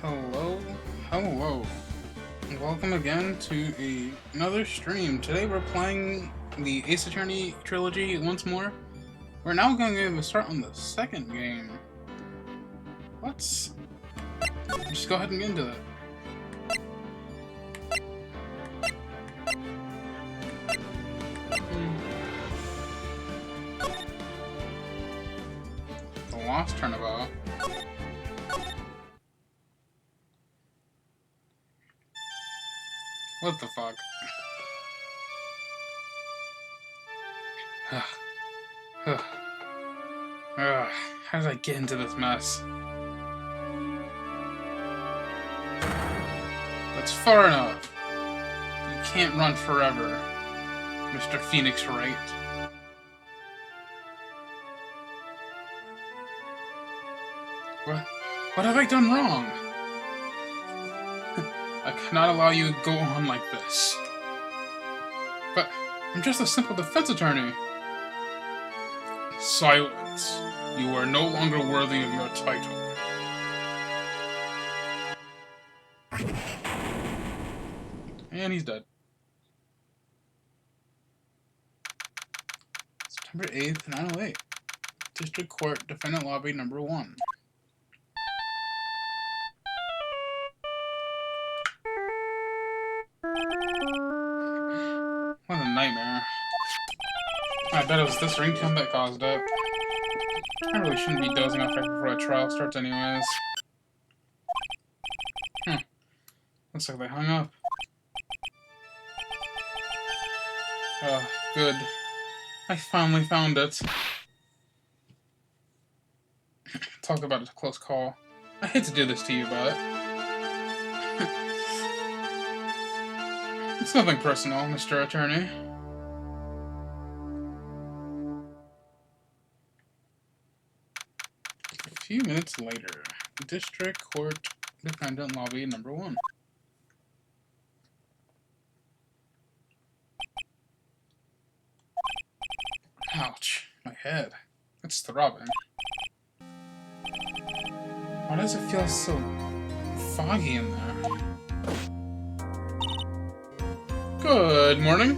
Hello, hello. Welcome again to another stream. Today we're playing the Ace Attorney trilogy once more. We're now going to start on the second game. Let's just go ahead and get into it. The Lost Turnabout. What the fuck? How did I get into this mess? That's far enough. You can't run forever, Mr. Phoenix Wright. What have I done wrong? I cannot allow you to go on like this. But I'm just a simple defense attorney. Silence. You are no longer worthy of your title. And he's dead. September 8th, 908. District Court, Defendant Lobby number 1. What a nightmare. I bet it was this ringtone that caused it. I really shouldn't be dozing off right before a trial starts anyways. Looks like they hung up. Good. I finally found it. Talk about a close call. I hate to do this to you, but... It's nothing personal, Mr. Attorney. A few minutes later, District Court Defendant Lobby number 1. Ouch, my head. It's throbbing. Why does it feel so foggy in there? Good morning.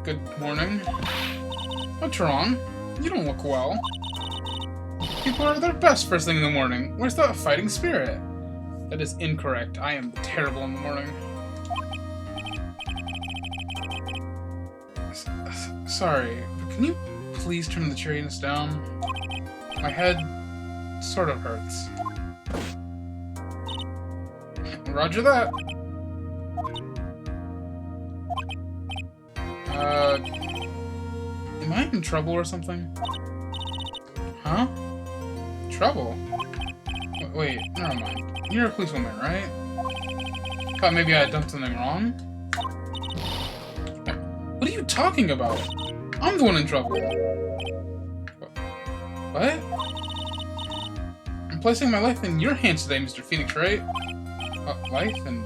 Good morning. What's wrong? You don't look well. People are at their best first thing in the morning. Where's the fighting spirit? That is incorrect. I am terrible in the morning. Sorry, but can you please turn the cheeriness down? My head sort of hurts. Roger that. Am I in trouble or something? Huh? Trouble? Wait, never mind. You're a policewoman, right? Thought maybe I had done something wrong? What are you talking about? I'm the one in trouble. What? I'm placing my life in your hands today, Mr. Phoenix Wright. Life in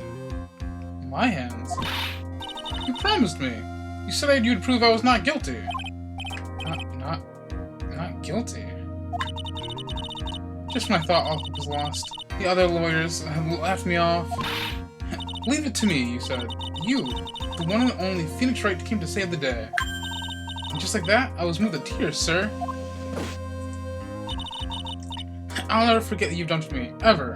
my hands? You promised me. You said you'd prove I was not guilty. Not guilty. Just when I thought all hope was lost, the other lawyers had laughed me off. Leave it to me, you said. You, the one and only Phoenix Wright, came to save the day. And just like that, I was moved to tears, sir. I'll never forget that you've done for me, ever.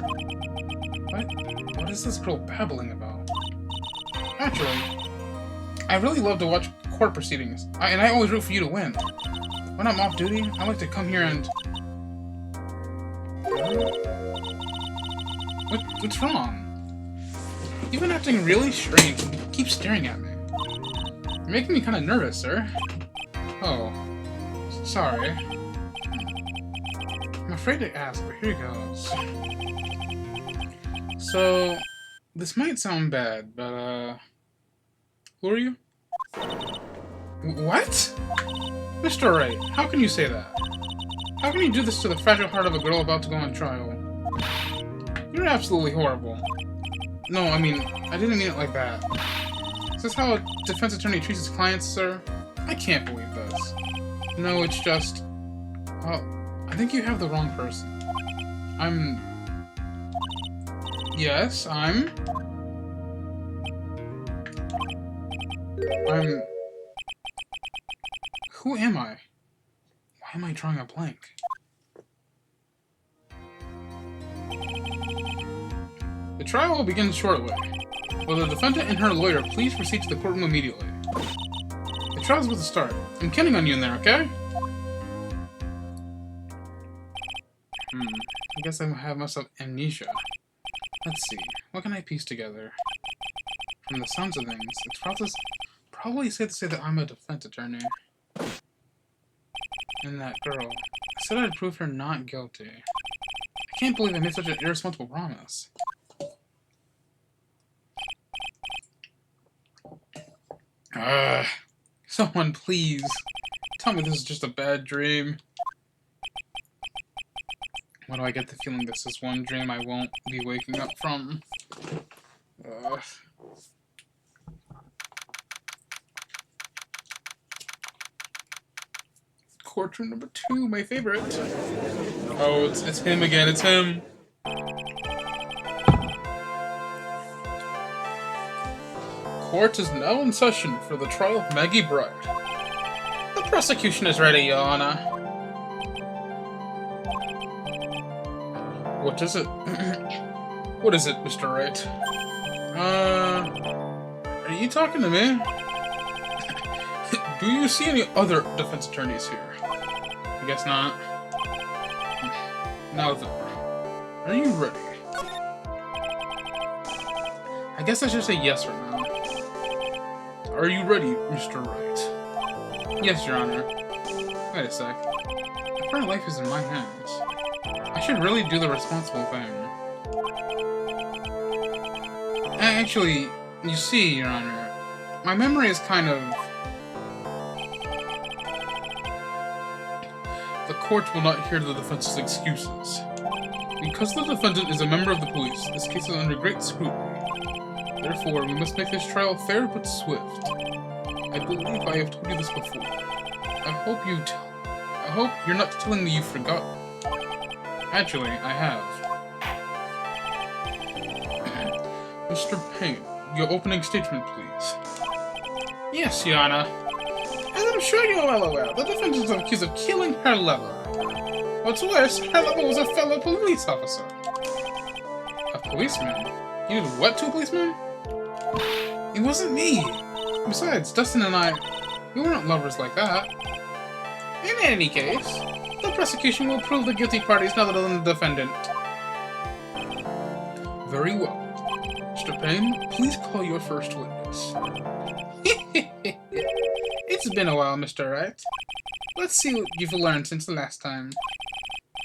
What is this girl babbling about? Naturally, I really love to watch court proceedings, and I always root for you to win. When I'm off duty, I like to come here and... What's wrong? You've been acting really strange and keep staring at me. You're making me kind of nervous, sir. Oh, sorry. I'm afraid to ask, but here goes. So, this might sound bad, but, who are you? What? Mr. Wright, how can you say that? How can you do this to the fragile heart of a girl about to go on trial? You're absolutely horrible. No, I mean, I didn't mean it like that. Is this how a defense attorney treats his clients, sir? I can't believe this. No, it's just... Well, I think you have the wrong person. I'm Yes, Who am I? Why am I drawing a blank? The trial will begin shortly. Will the defendant and her lawyer please proceed to the courtroom immediately? The trial's about to start. I'm counting on you in there, okay? I guess I have myself amnesia. Let's see. What can I piece together? From the sounds of things, it's probably safe to say that I'm a defense attorney. And that girl. I said I'd prove her not guilty. I can't believe I made such an irresponsible promise. Someone please. Tell me this is just a bad dream. Why do I get the feeling this is one dream I won't be waking up from? Courtroom number 2, my favorite. Oh, it's him again, it's him. Court is now in session for the trial of Maggie Bride. The prosecution is ready, Your Honor. What is it? What is it, Mr. Wright? Are you talking to me? Do you see any other defense attorneys here? I guess not. Now then, are you ready? I guess I should say yes or no. Are you ready, Mr. Wright? Yes, Your Honor. Wait a sec. If her life is in my hands, I should really do the responsible thing. Actually, you see, Your Honor, my memory is kind of... The court will not hear the defense's excuses. Because the defendant is a member of the police, this case is under great scrutiny. Therefore, we must make this trial fair but swift. I believe I have told you this before. I hope you're not telling me you forgot. Actually, I have. Mr. Payne, your opening statement, please. Yes, Your Honor. As I'm sure you're well aware, the defendant is accused of killing her lover. What's worse, her lover was a fellow police officer. A policeman? You did what to a policeman? It wasn't me. Besides, Dustin and I, we weren't lovers like that. In any case, the prosecution will prove the guilty parties rather than the defendant. Very well. Mr. Payne, please call your first witness. It's been a while, Mr. Wright. Let's see what you've learned since the last time.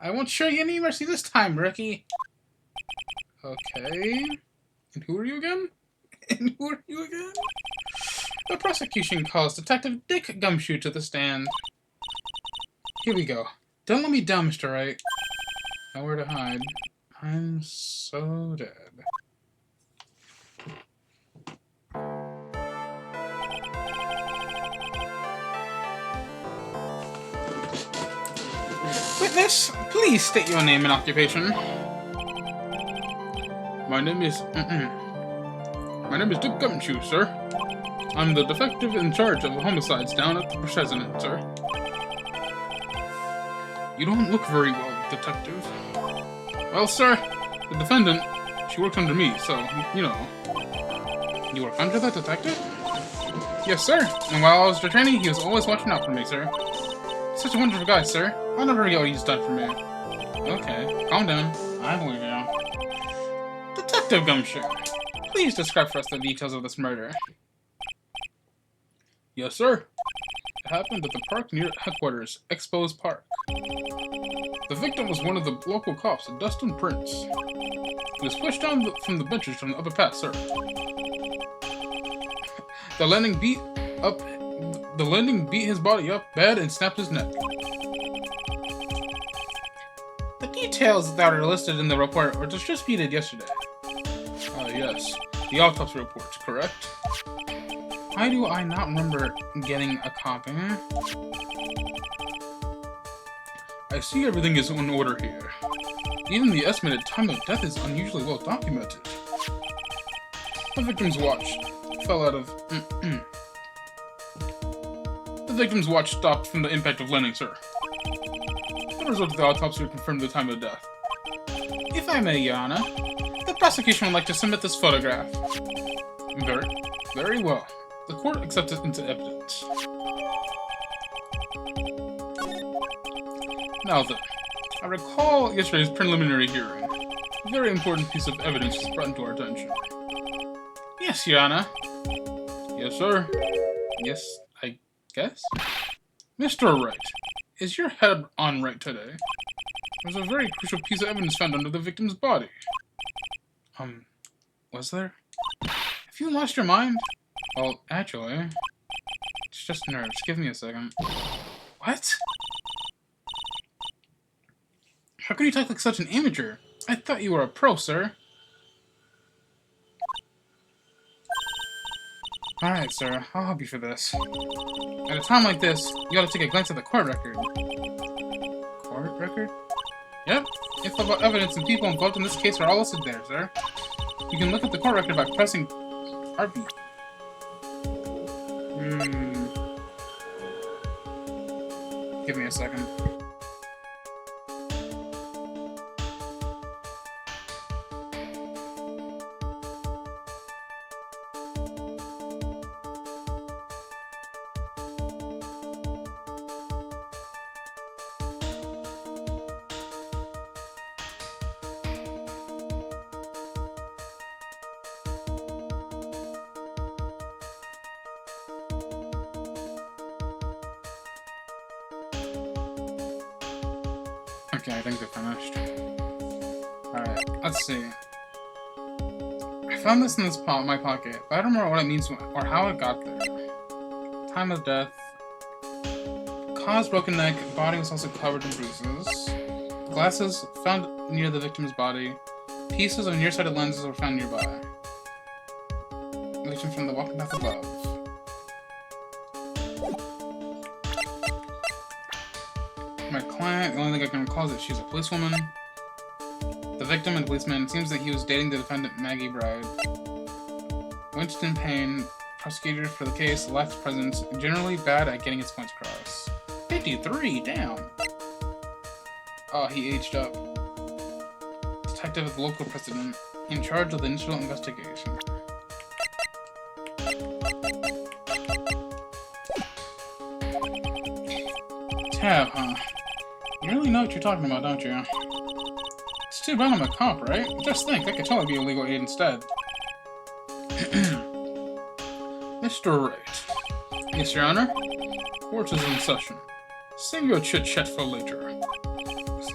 I won't show you any mercy this time, rookie. Okay. And who are you again? The prosecution calls Detective Dick Gumshoe to the stand. Here we go. Don't let me down, Mr. Wright. Nowhere to hide. I'm so dead. Witness, please state your name and occupation. My name is Dick Gumshoe, sir. I'm the detective in charge of the homicides down at the President, sir. You don't look very well, detective. Well, sir, the defendant, she works under me, so, you know. You work under the detective? Yes, sir. And while I was your training, he was always watching out for me, sir. Such a wonderful guy, sir. I'll never forget what he's done for me. Okay, calm down. I believe you. Detective Gumshoe, please describe for us the details of this murder. Yes, sir. It happened at the park near headquarters, Expos Park. The victim was one of the local cops, Dustin Prince. He was pushed down from the benches from the upper path, sir. The landing beat his body up bad and snapped his neck. The details that are listed in the report were distributed yesterday. Yes. The autopsy report, correct? Why do I not remember getting a copy? I see everything is in order here. Even the estimated time of death is unusually well documented. The victim's watch fell out of... The victim's watch stopped from the impact of landing, sir. The result of the autopsy confirmed the time of death. If I may, Your Honor, the prosecution would like to submit this photograph. Very well. The court accepts it into evidence. Now then, I recall yesterday's preliminary hearing. A very important piece of evidence was brought into our attention. Yes, Your Honor. Yes, sir. Yes, I guess? Mr. Wright, is your head on right today? There's a very crucial piece of evidence found under the victim's body. Was there? Have you lost your mind? Well, actually, it's just nerves. Give me a second. What? How can you talk like such an amateur? I thought you were a pro, sir. Alright, sir. I'll help you for this. At a time like this, you ought to take a glance at the court record. Court record? Yep. Info about evidence and people involved in this case are all listed there, sir. You can look at the court record by pressing RB. Give me a second. Okay, I think they're finished. Alright, let's see. I found this in my pocket, but I don't remember what it means or how it got there. Time of death. Cause broken neck, body was also covered in bruises. Glasses found near the victim's body. Pieces of nearsighted lenses were found nearby. Victim from the walking path above. My client, the only thing I can recall is that she's a policewoman. The victim and policeman, it seems that he was dating the defendant, Maggie Bride. Winston Payne, prosecutor for the case, left presence, generally bad at getting his points across. 53, damn! Oh, he aged up. Detective at the local president, in charge of the initial investigation. Tab, huh? You really know what you're talking about, don't you? It's too bad I'm a cop, right? Just think, I could totally be a legal aid instead. Mr. Wright. Yes, Your Honor? Court is in session. Save your chit-chat for later.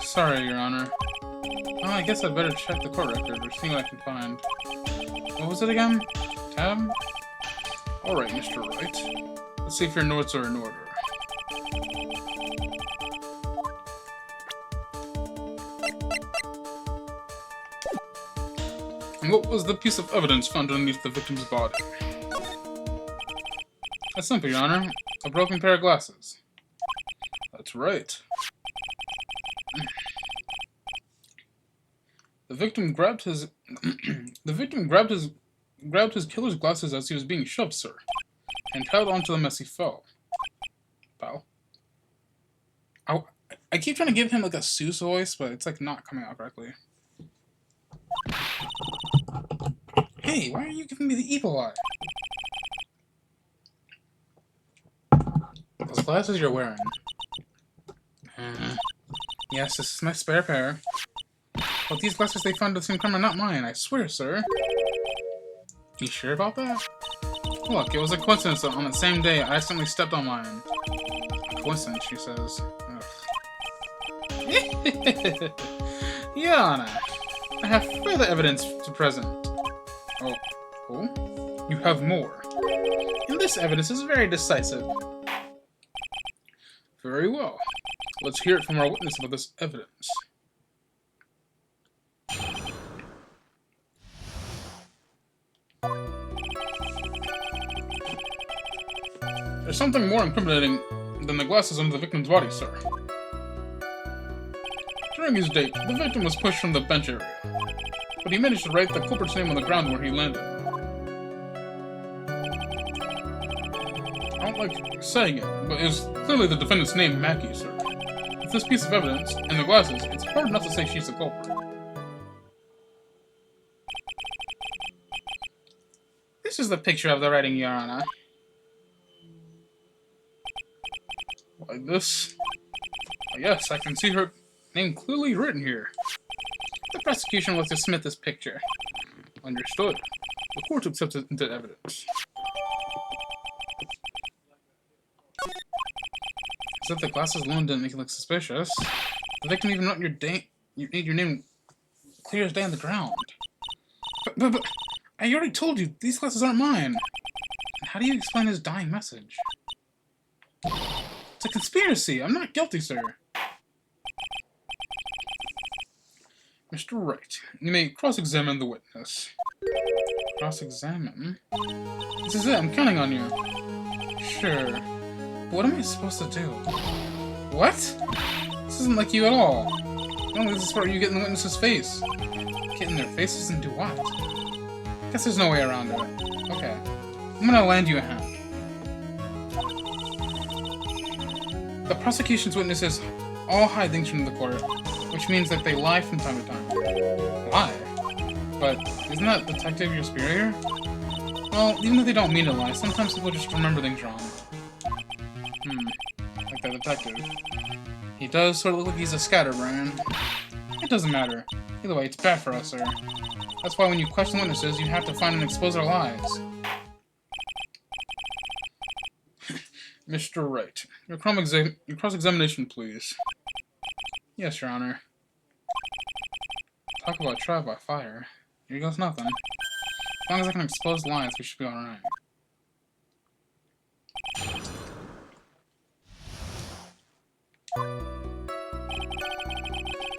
Sorry, Your Honor. Well, I guess I'd better check the court record or see what I can find. What was it again? Tab? Alright, Mr. Wright. Let's see if your notes are in order. And what was the piece of evidence found underneath the victim's body? That's simple, Your Honor. A broken pair of glasses. That's right. The victim grabbed his grabbed his killer's glasses as he was being shoved, sir, and held onto them as he fell. Pal. I keep trying to give him like a Seuss voice, but it's like not coming out correctly. Hey, why are you giving me the evil eye? Those glasses you're wearing. Yes, this is my spare pair. But these glasses they found at the same time are not mine, I swear, sir. You sure about that? Look, it was a coincidence that on the same day I accidentally stepped on mine. A coincidence, she says. Yana, I have further evidence to present. Oh? You have more. And this evidence is very decisive. Very well. Let's hear it from our witness about this evidence. There's something more incriminating than the glasses under the victim's body, sir. During During his date, the victim was pushed from the bench area, but he managed to write the culprit's name on the ground where he landed. I don't like saying it, but it was clearly the defendant's name, Maggie, sir. With this piece of evidence, and the glasses, it's hard enough to say she's the culprit. This is the picture of the writing, Your Honor. Like this? Oh, yes, I can see her name clearly written here. The prosecution will submit this picture. Understood. The court accepts it into evidence. As if the glasses alone didn't make it look suspicious. The victim even wrote your name clear as day on the ground. But I already told you, these glasses aren't mine. And how do you explain his dying message? It's a conspiracy. I'm not guilty, sir. Mr. Wright, you may cross-examine the witness. Cross-examine? This is it. I'm counting on you. Sure. What am I supposed to do? What? This isn't like you at all. No, this is where you get in the witness's face. Get in their faces and do what? Guess there's no way around it. Okay. I'm gonna land you a hand. The prosecution's witnesses all hide things from the court, which means that they lie from time to time. Lie? But isn't that detective your superior? Well, even though they don't mean to lie, sometimes people just remember things wrong. Like that detective. He does sort of look like he's a scatterbrain. It doesn't matter. Either way, it's bad for us, sir. That's why when you question witnesses, you have to find and expose their lies. Mr. Wright, your cross-examination, please. Yes, Your Honor. Talk about trial by fire. Here goes nothing. As long as I can expose lies, we should be alright.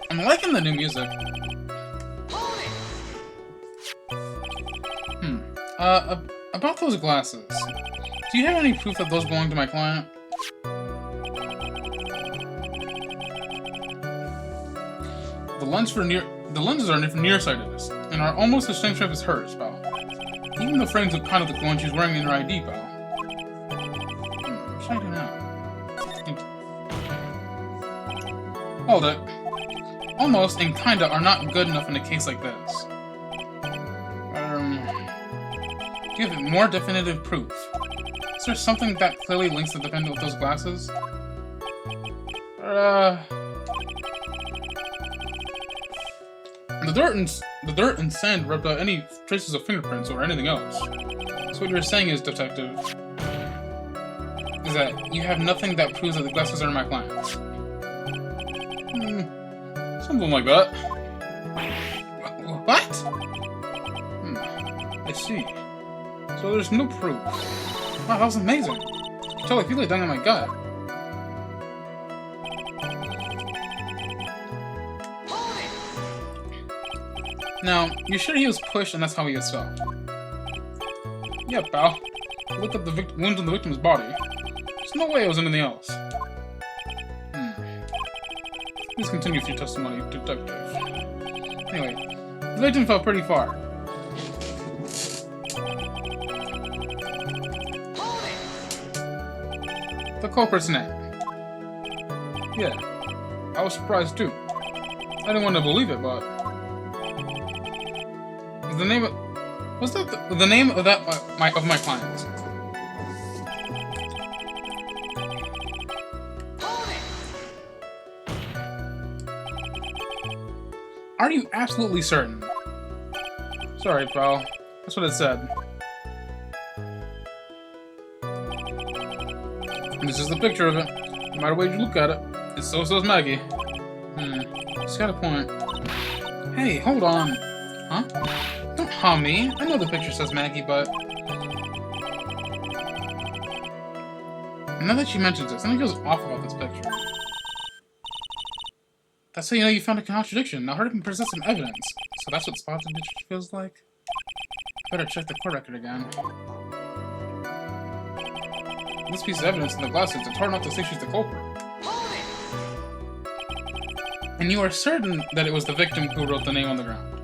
I'm liking the new music. About those glasses. Do you have any proof that those belong to my client? The lenses are nearsightedness, and are almost the same shape as hers, pal. Even the frames look kind of like the one she's wearing in her ID, pal. What should I do now? Hold it. Almost and kinda are not good enough in a case like this. Give it more definitive proof. Is there something that clearly links the defendant with those glasses? The dirt and sand rubbed out any traces of fingerprints or anything else. So what you're saying is, detective, is that you have nothing that proves that the glasses are my client's. Something like that. What? I see. So there's no proof. Wow, that was amazing. I can totally feel it down in my gut. Now, you're sure he was pushed and that's how he was fell? Yeah, pal. Look at the wounds on the victim's body. There's no way it was anything else. Please continue with your testimony, detective. Anyway, the victim fell pretty far. The culprit's name. Yeah, I was surprised too. I didn't want to believe it, but is the name of the name of that of my client? Are you absolutely certain? Sorry, pal. That's what it said. And this is the picture of it. No matter where you look at it, it's so Maggie. She's got a point. Hey, hold on. Huh? Don't harm me. I know the picture says Maggie, but... now that she mentions it, something feels off about this picture. That's how you know you found a contradiction. Now hurry up and present some evidence. So that's what spotted bitch feels like? Better check the court record again. This piece of evidence in the glasses, it's hard not to say she's the culprit. And you are certain that it was the victim who wrote the name on the ground.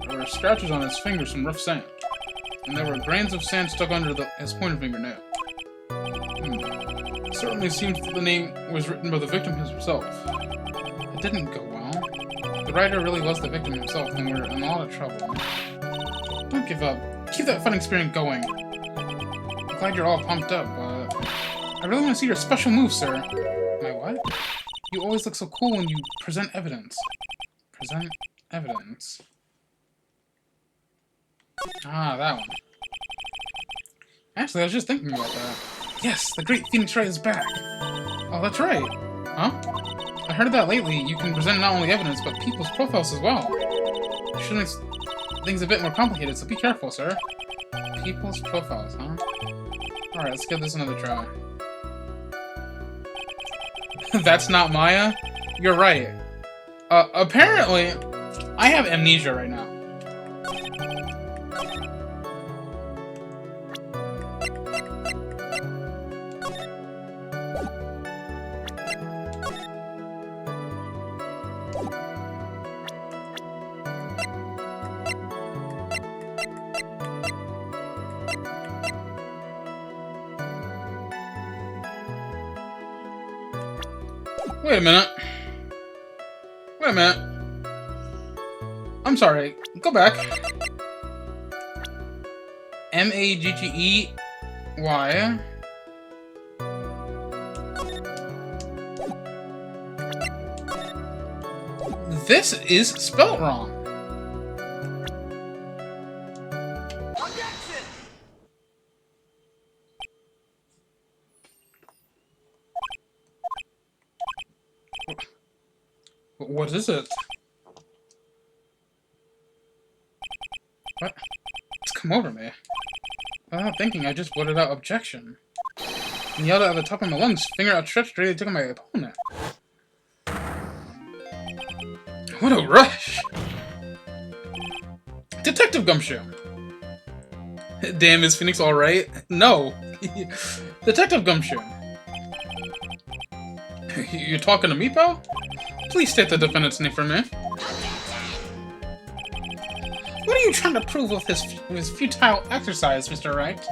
There were scratches on his fingers from rough sand, and there were grains of sand stuck under his pointer fingernail. It certainly seems that the name was written by the victim himself. It didn't go well. The writer really was the victim himself, and we're in a lot of trouble. Don't give up. Keep that fighting spirit going. I'm glad you're all pumped up, but I really want to see your special move, sir. My what? You always look so cool when you present evidence. Present evidence. Ah, that one. Actually, I was just thinking about that. Yes, the great Phoenix Wright is back. Oh, that's right. Huh? I heard that lately you can present not only evidence, but people's profiles as well. You should make things a bit more complicated, so be careful, sir. People's profiles, huh? Alright, let's give this another try. That's not Maya? You're right. Apparently, I have amnesia right now. Wait a minute. Wait a minute. I'm sorry. Go back. M-A-G-G-E-Y. This is spelt wrong. What is it? What? It's come over me. Without thinking, I just blurted out objection. And yelled out at the top of my lungs, finger outstretched, ready to take on my opponent. What a rush! Detective Gumshoe! Damn, is Phoenix alright? No! Detective Gumshoe! You talking to me, pal? Please state the defendant's name for me. What are you trying to prove with his futile exercise, Mr. Wright?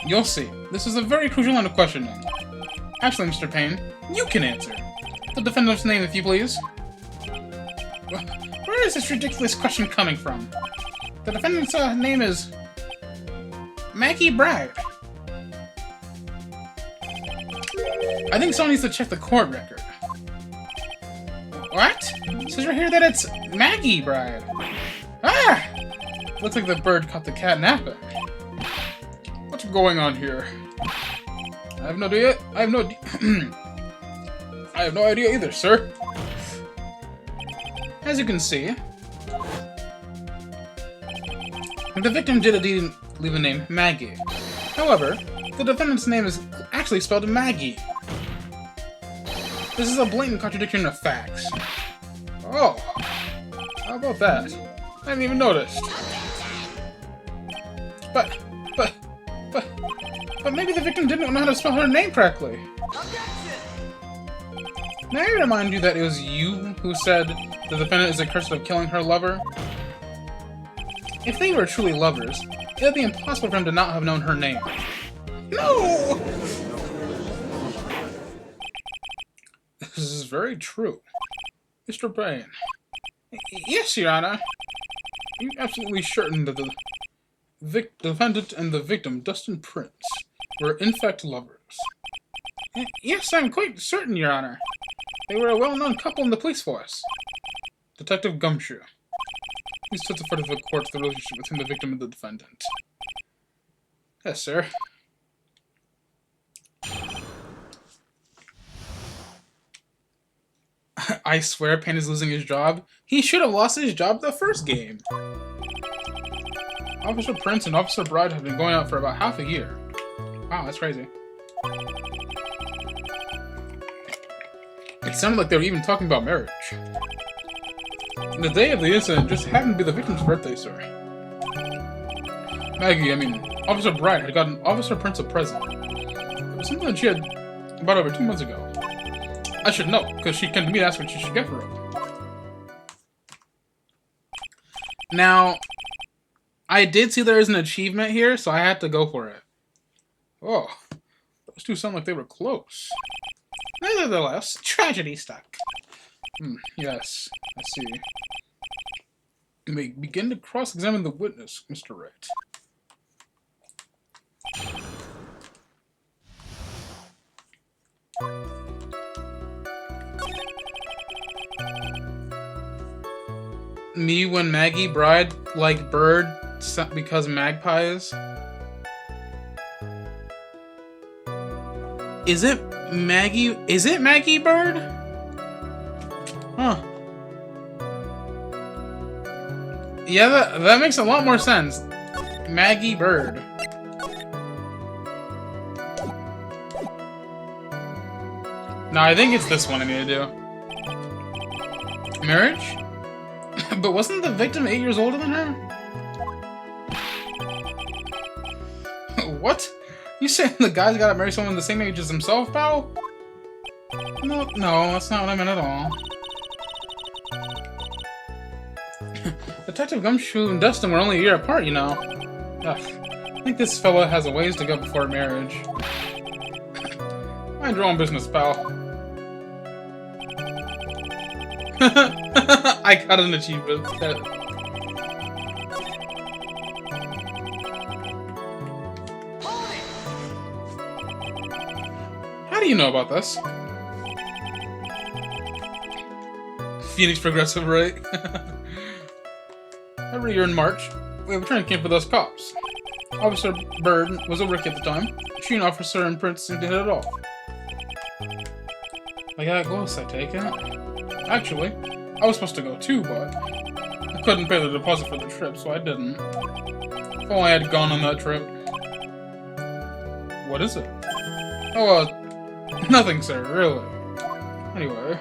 You'll see. This is a very crucial line of questioning. Actually, Mr. Payne, you can answer. The defendant's name, if you please. Where is this ridiculous question coming from? The defendant's name is Maggie Bragg. I think someone needs to check the court record. What? It says right here that it's Maggie Bride. Ah! Looks like the bird caught the cat napping. What's going on here? I have no idea. I have no idea either, sir. As you can see, the victim did indeed leave a name Maggie. However, the defendant's name is actually spelled Maggie. This is a blatant contradiction of facts. Oh, how about that? I hadn't even noticed. But maybe the victim didn't know how to spell her name correctly. May I remind you that it was you who said the defendant is accused of killing her lover? If they were truly lovers, it would be impossible for him to not have known her name. No! This is very true. Mr. Payne. Yes, Your Honor. Are you absolutely certain that the defendant and the victim, Dustin Prince, were in fact lovers? Yes, I'm quite certain, Your Honor. They were a well-known couple in the police force. Detective Gumshoe. Please testify to the court the relationship between the victim and the defendant. Yes, sir. I swear Payne is losing his job. He should have lost his job the first game. Officer Prince and Officer Bride have been going out for about half a year. Wow, that's crazy. It sounded like they were even talking about marriage. And the day of the incident just happened to be the victim's birthday, sir. Maggie, Officer Bride had gotten Officer Prince a present. It was something that she had about over 2 months ago. I should know, because she came to me to ask what she should get for it. Now, I did see there is an achievement here, so I had to go for it. Oh, those two sound like they were close. Nevertheless, tragedy stuck. Yes, I see. You may begin to cross-examine the witness, Mr. Wright. Me when Maggie bride like bird because magpies. Is it Maggie? Is it Maggie Bird? Huh. Yeah, that makes a lot more sense. Maggie Bird. No, I think it's this one I need to do. Marriage? But wasn't the victim 8 years older than her? What? You saying the guy's gotta marry someone the same age as himself, pal? No, that's not what I meant at all. Detective Gumshoe and Dustin were only a year apart, you know. Ugh, I think this fella has a ways to go before marriage. Mind your own business, pal. I got an achievement. How do you know about this? Phoenix Progressive, right? Every year in March, we have a training camp for those cops. Officer Bird was a rookie at the time. She and Officer and Prince seemed to hit it off. I got close, I take it. Actually, I was supposed to go too, but I couldn't pay the deposit for the trip, so I didn't. If only I had gone on that trip. What is it? Oh, nothing, sir, really. Anyway.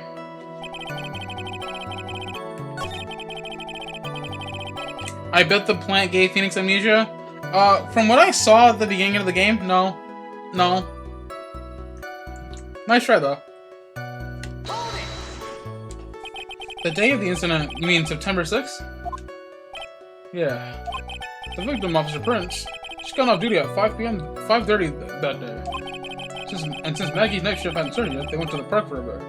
I bet the plant gave Phoenix amnesia? From what I saw at the beginning of the game, no. No. Nice try, though. The day of the incident, you mean September 6th? Yeah. The victim, Officer Prince, she's gone off duty at 5 p.m. 5:30 that day. Since Maggie's night shift hadn't started yet, they went to the park for a bit.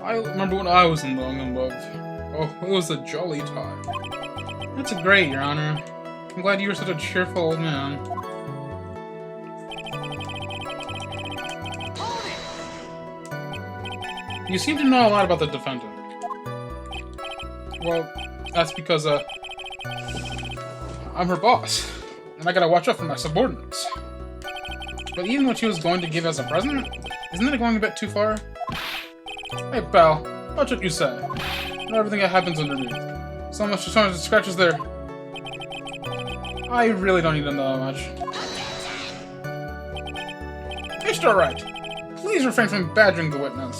I remember when I was in love. Oh, it was a jolly time. That's great, Your Honor. I'm glad you were such a cheerful old man. You seem to know a lot about the defendant. Well, that's because, I'm her boss, and I gotta watch out for my subordinates. But even what she was going to give as a present, isn't it going a bit too far? Hey, pal, watch what you say. Not everything that happens underneath. So much as scratches there. I really don't need to know that much. Mr. Wright, please refrain from badgering the witness.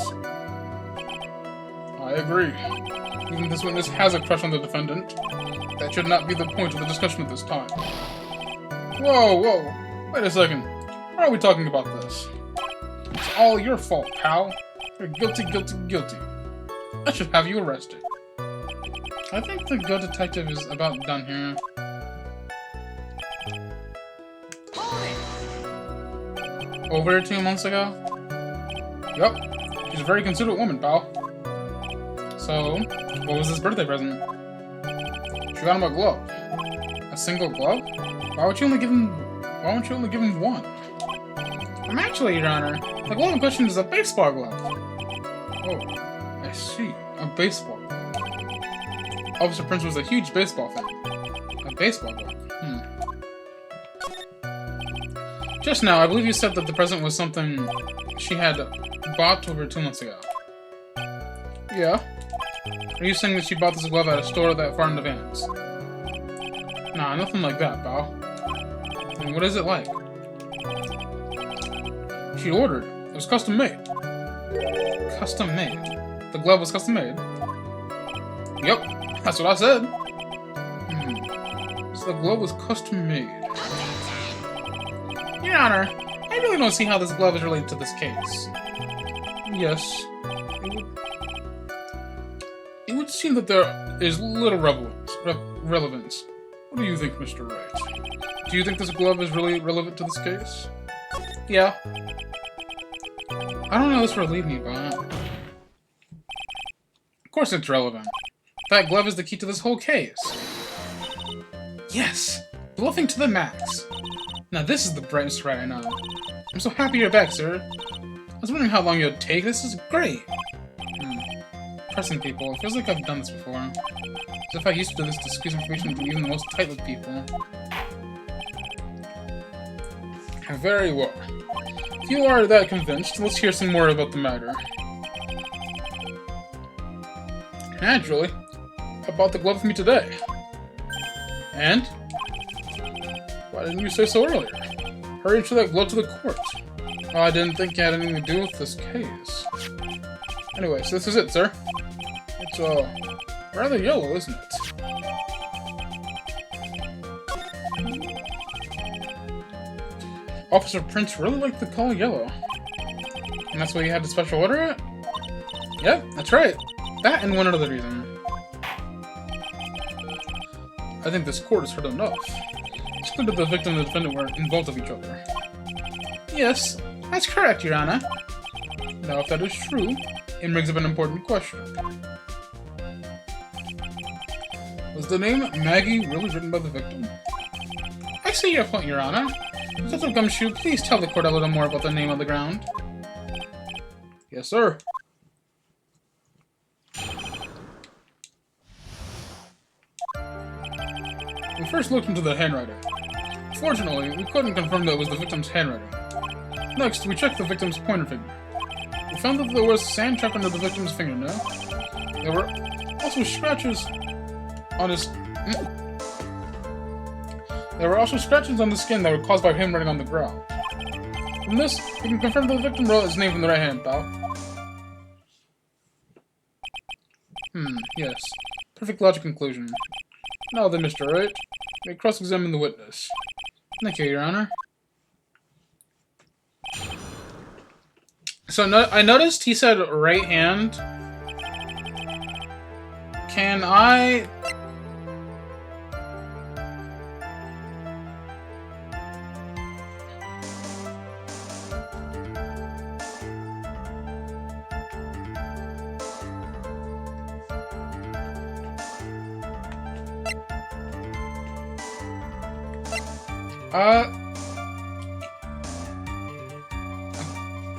I agree. Even this witness has a crush on the defendant. That should not be the point of the discussion at this time. Whoa. Wait a second. Why are we talking about this? It's all your fault, pal. You're guilty. I should have you arrested. I think the good detective is about done here. Over 2 months ago? Yup. She's a very considerate woman, pal. So, what was his birthday present? She got him a glove. A single glove? Why would you only give him one? Actually, Your Honor, the glove in question is a baseball glove. Oh, I see. A baseball glove. Officer Prince was a huge baseball fan. A baseball glove. Just now, I believe you said that the present was something she had bought over 2 months ago. Yeah. Are you saying that she bought this glove at a store that far in advance? Nah, nothing like that, pal. And what is it like? She ordered. It was custom made. Custom made? The glove was custom made? Yep, that's what I said. So the glove was custom made. Your Honor, I really don't see how this glove is related to this case. Yes. It would seem that there is little relevance. What do you think, Mr. Wright? Do you think this glove is really relevant to this case? Yeah. I don't know this will lead me, but... Of course it's relevant. That glove is the key to this whole case. Yes! Bluffing to the max. Now this is the brightest right I know. I'm so happy you're back, sir. I was wondering how long it would take. This is great. Pressing people. It feels like I've done this before. As if I used to do this to squeeze information from even the most tight-lipped people. Very well. If you are that convinced, let's hear some more about the matter. Naturally. I bought the glove with me today. And? Why didn't you say so earlier? Hurry and show that glove to the court. Oh, I didn't think it had anything to do with this case. Anyway, so this is it, sir. It's, rather yellow, isn't it? Officer Prince really liked the color yellow. And that's why he had to special order it? Yep, that's right. That and one other reason. I think this court has heard enough. It's clear that the victim and the defendant were involved with each other. Yes, that's correct, Your Honor. Now, if that is true, it brings up an important question. Was the name Maggie really written by the victim? I see your point, Your Honor. Detective Gumshoe, please tell the court a little more about the name on the ground. Yes, sir. We first looked into the handwriting. Fortunately, we couldn't confirm that it was the victim's handwriting. Next, we checked the victim's pointer finger. We found that there was sand trapped under the victim's fingernail. There were also scratches on his... There were also scratches on the skin that were caused by him writing on the ground. From this, we can confirm that the victim wrote his name from the right hand, pal. Yes. Perfect logic conclusion. Now then, Mr. Wright, may cross-examine the witness. Thank you, Your Honor. So I noticed he said right hand. Can I...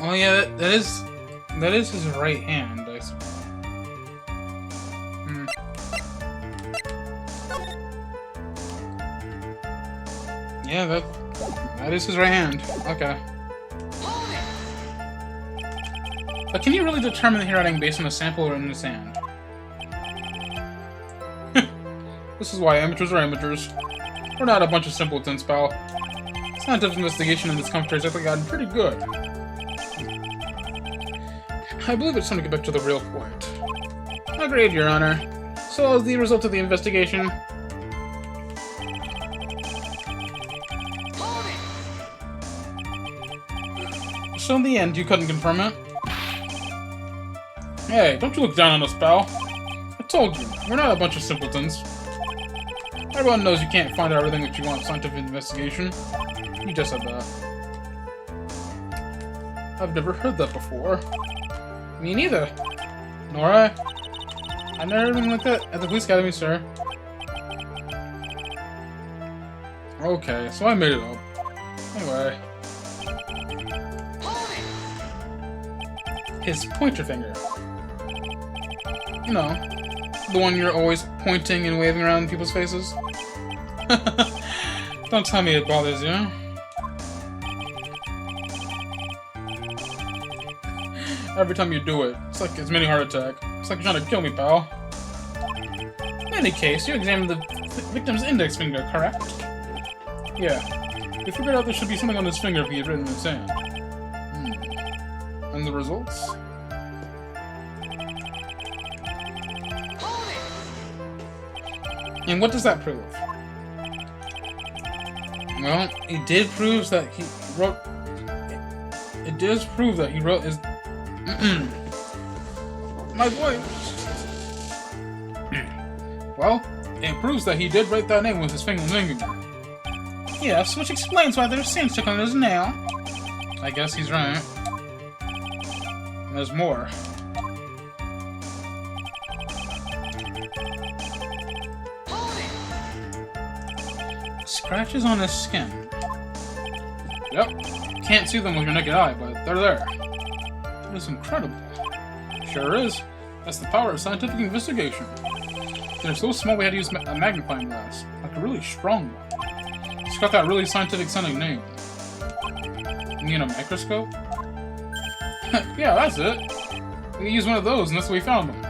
Oh yeah, that is his right hand, I suppose. Yeah, that is his right hand. Okay. But can you really determine the handwriting based on a sample in his hand? This is why amateurs are amateurs. We're not a bunch of simpletons, pal. Scientific investigation in this country has actually gotten pretty good. I believe it's time to get back to the real point. Agreed, Your Honor. So, as the result of the investigation... So in the end, you couldn't confirm it? Hey, don't you look down on us, pal. I told you, we're not a bunch of simpletons. Everyone knows you can't find out everything that you want in scientific investigation. You just said that. I've never heard that before. Me neither. Nor I. I've never heard anything like that at the police academy, sir. Okay, so I made it up. Anyway. His pointer finger. You know, the one you're always pointing and waving around in people's faces. Don't tell me it bothers you. Every time you do it, it's like it's a mini heart attack. It's like you're trying to kill me, pal. In any case, you examined the victim's index finger, correct? Yeah. We figured out there should be something on his finger if he had written in the sand. And the results? And what does that prove? Well, it did prove that wrote... It does prove that he wrote his... My voice! Well, it proves that he did write that name with his finger. Yes, which explains why there's sand stuck on his nail. I guess he's right. And there's more. Scratches on his skin. Yep. Can't see them with your naked eye, but they're there. That is incredible. Sure is. That's the power of scientific investigation. They're so small we had to use a magnifying glass. Like a really strong one. It's got that really scientific sounding name. You mean a microscope? Yeah, that's it. We used one of those and that's what we found them.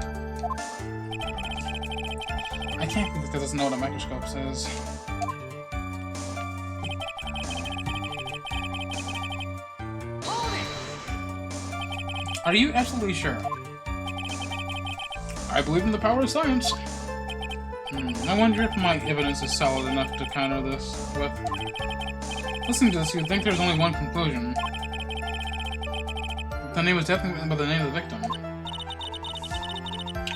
I can't think that doesn't know what a microscope says. Are you absolutely sure? I believe in the power of science. I wonder if my evidence is solid enough to counter this with. Listening to this, you'd think there's only one conclusion. The name was definitely written by the name of the victim.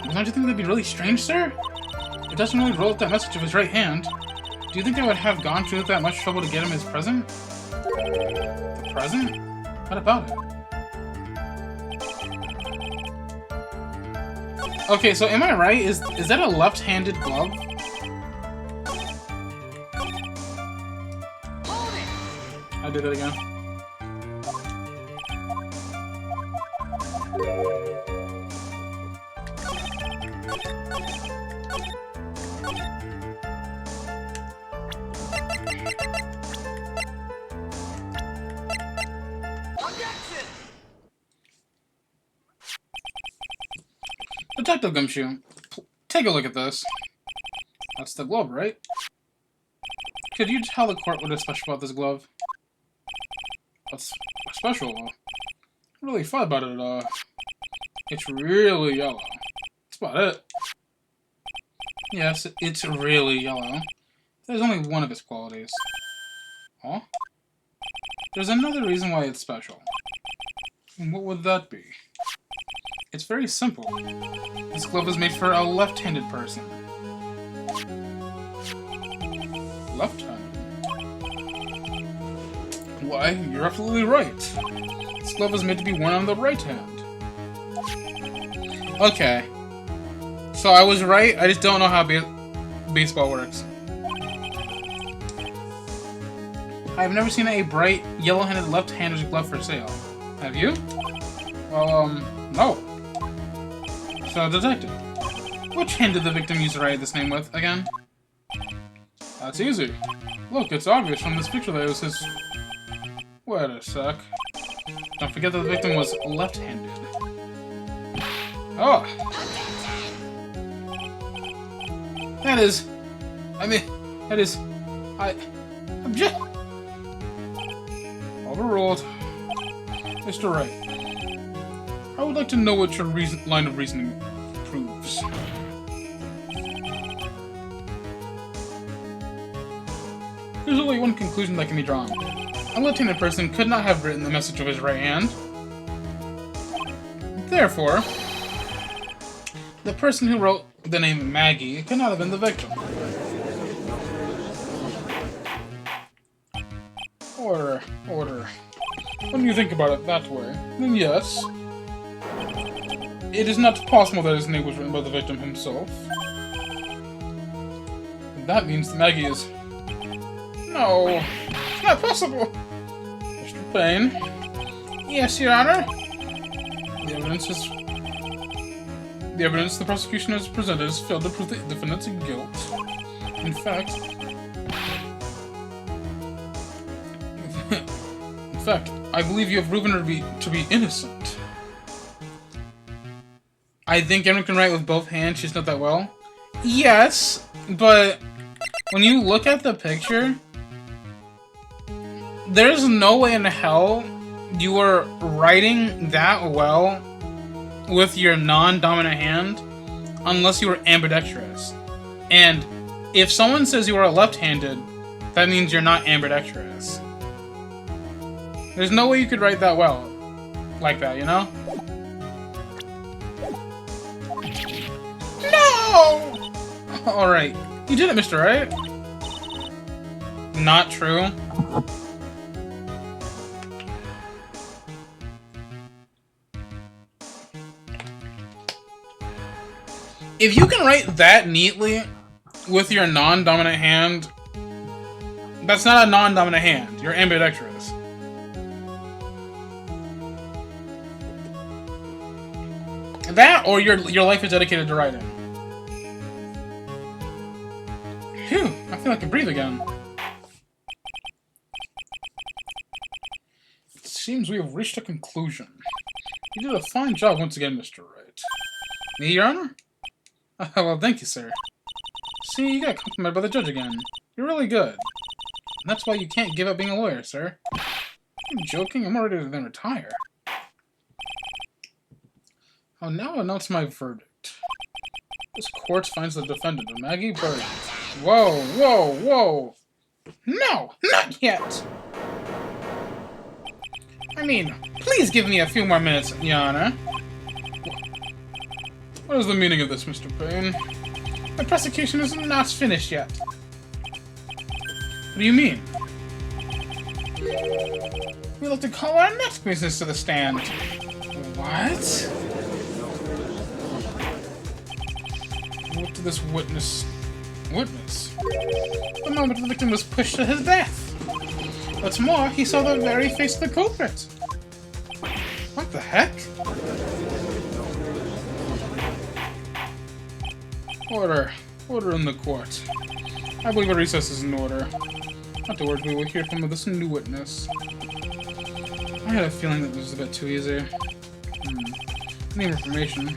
Well, don't you think that'd be really strange, sir? It doesn't really roll up that message of his right hand. Do you think I would have gone through that much trouble to get him his present? The present? What about it? Okay, so am I right? Is that a left-handed glove? I did it again. Detective Gumshoe, take a look at this. That's the glove, right? Could you tell the court what is special about this glove? What's special? I really thought about it. It's really yellow. That's about it. Yes, it's really yellow. There's only one of its qualities. Huh? There's another reason why it's special. And what would that be? It's very simple. This glove is made for a left-handed person. Left-handed? Why, you're absolutely right. This glove is made to be worn on the right hand. Okay. So I was right, I just don't know how baseball works. I've never seen a bright, yellow-handed left-handed glove for sale. Have you? Well, no. So, detective, which hand did the victim use to write this name with, again? That's easy. Look, it's obvious from this picture that it was his... Wait a sec. Don't forget that the victim was left-handed. Oh! That is... Object... Overruled. Mr. Wright. I would like to know what your line of reasoning proves. There's only one conclusion that can be drawn. A left-handed person could not have written the message with his right hand. Therefore, the person who wrote the name Maggie could not have been the victim. Order. When you think about it that way, then yes. It is not possible that his name was written by the victim himself. That means that Maggie is... No! It's not possible! Mr. Payne? Yes, Your Honor? The evidence the prosecution has presented has failed to prove the defendant's guilt. In fact, I believe you have proven her to be innocent. I think everyone can write with both hands, just not that well. Yes, but when you look at the picture, there's no way in hell you are writing that well with your non-dominant hand unless you are ambidextrous. And if someone says you are left-handed, that means you're not ambidextrous. There's no way you could write that well. Like that, you know? No! Alright. You did it, Mr. Wright. Not true. If you can write that neatly with your non-dominant hand, that's not a non-dominant hand. You're ambidextrous. That, or your life is dedicated to writing. Phew, I feel like I can breathe again. It seems we have reached a conclusion. You did a fine job once again, Mr. Wright. Me, Your Honor? Well, thank you, sir. See, you got complimented by the judge again. You're really good. And that's why you can't give up being a lawyer, sir. I'm joking, I'm ready to then retire. I'll now announce my verdict. This court finds the defendant, Maggie Bird. Whoa, whoa, whoa! No, not yet! I mean, please give me a few more minutes, Your Honor. What is the meaning of this, Mr. Payne? The prosecution is not finished yet. What do you mean? We'll have to call our next witness to the stand. What? What did this witness... The moment the victim was pushed to his death. What's more, he saw the very face of the culprit. What the heck? Order. Order in the court. I believe a recess is in order. Afterwards, we will hear from this new witness. I had a feeling that this was a bit too easy. I need information.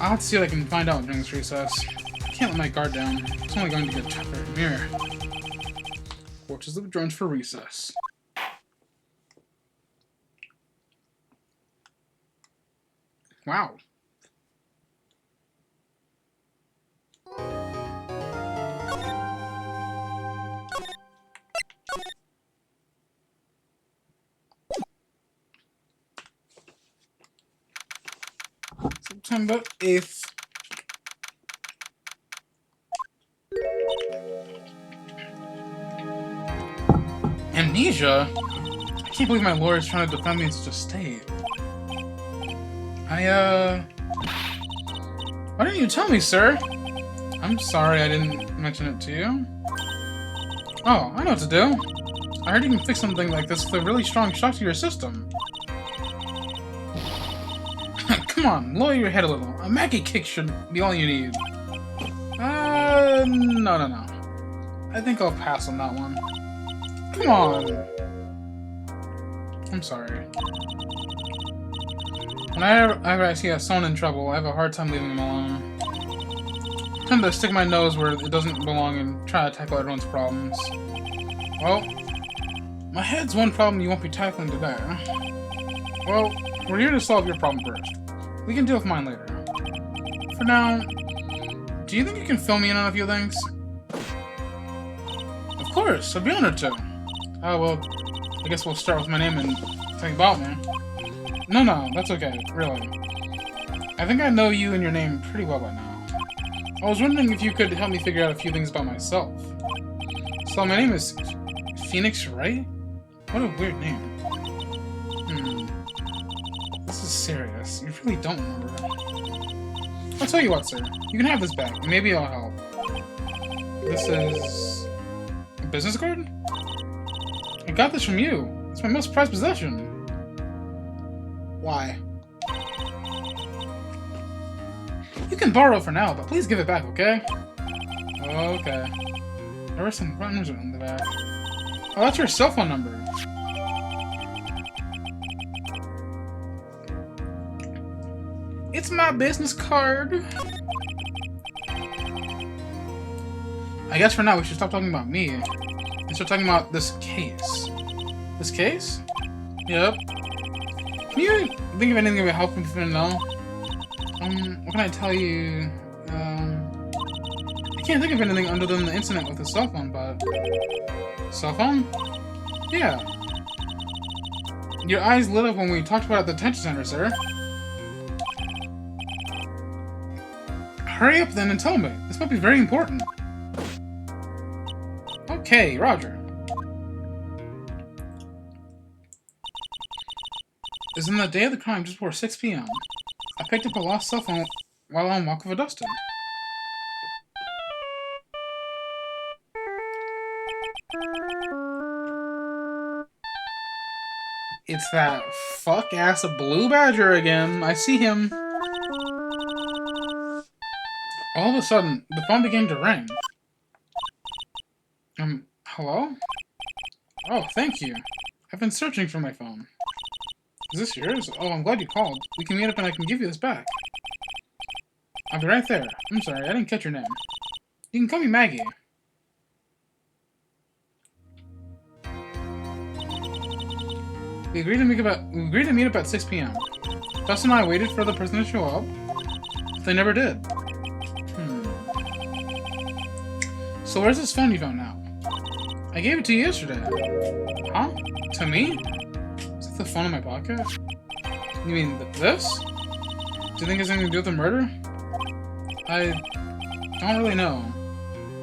I'll have to see what I can find out during this recess. I can't let my guard down. It's only going to get tougher from here. Court is adjourned for recess. Wow. September 8th. Amnesia? I can't believe my lawyer is trying to defend me in such a state. Why didn't you tell me, sir? I'm sorry I didn't mention it to you. Oh, I know what to do. I heard you can fix something like this with a really strong shock to your system. Come on, lower your head a little. A Maggie kick should be all you need. No. I think I'll pass on that one. Come on. I'm sorry. Whenever I see someone in trouble, I have a hard time leaving them alone. I tend to stick my nose where it doesn't belong and try to tackle everyone's problems. Well, my head's one problem you won't be tackling today. Well, we're here to solve your problem first. We can deal with mine later. For now, do you think you can fill me in on a few things? Of course, I'd be honored to. Oh, well, I guess we'll start with my name and think about me. No, that's okay, really. I think I know you and your name pretty well by now. I was wondering if you could help me figure out a few things about myself. So, my name is Phoenix Wright? What a weird name. This is serious. You really don't remember. I'll tell you what, sir. You can have this back, and maybe it'll help. This is... a business card? I got this from you. It's my most prized possession. Why? You can borrow for now, but please give it back, okay? Okay. There were some buttons in the back. Oh, that's your cell phone number. It's my business card. I guess for now we should stop talking about me and start talking about this case. This case? Yep. Can you think of anything that would help me to know? What can I tell you? I can't think of anything other than the incident with the cell phone, but... Cell phone? Yeah. Your eyes lit up when we talked about it at the detention center, sir. Hurry up then and tell me. This might be very important. Okay, Roger. It was on the day of the crime, just before 6 p.m. I picked up a lost cell phone while on walk with Dustin. It's that fuck-ass blue badger again. I see him. All of a sudden, the phone began to ring. Hello? Oh, thank you. I've been searching for my phone. Is this yours? Oh, I'm glad you called. We can meet up and I can give you this back. I'll be right there. I'm sorry, I didn't catch your name. You can call me Maggie. We agreed to meet up at 6 p.m. Dustin and I waited for the person to show up, but they never did. So where's this phone you found now? I gave it to you yesterday. Huh? To me? Is that the phone in my pocket? You mean this? Do you think it has anything to do with the murder? I don't really know.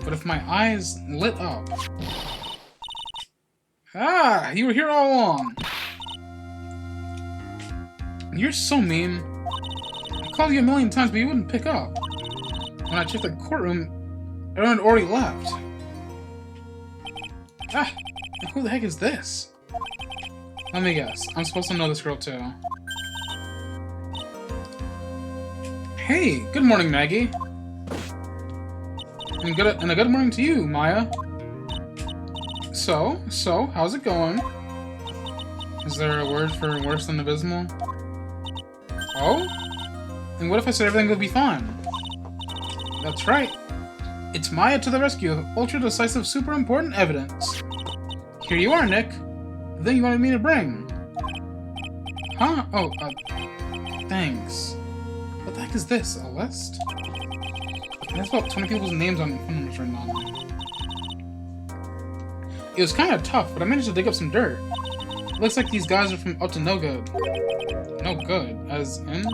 But if my eyes lit up... Ah! You were here all along! You're so mean. I called you a million times, but you wouldn't pick up. When I checked the courtroom, everyone had already left. Ah! Who the heck is this? Let me guess. I'm supposed to know this girl, too. Hey! Good morning, Maggie. And a good morning to you, Maya. So, how's it going? Is there a word for worse than abysmal? Oh? And what if I said everything would be fine? That's right. It's Maya to the rescue. Ultra-decisive, super important evidence. Here you are, Nick. The thing you wanted me to bring. Huh? Oh, thanks. What the heck is this? A list? There's about 20 people's names on phone numbers written on it. It was kind of tough, but I managed to dig up some dirt. It looks like these guys are from up to no good. No good? As in?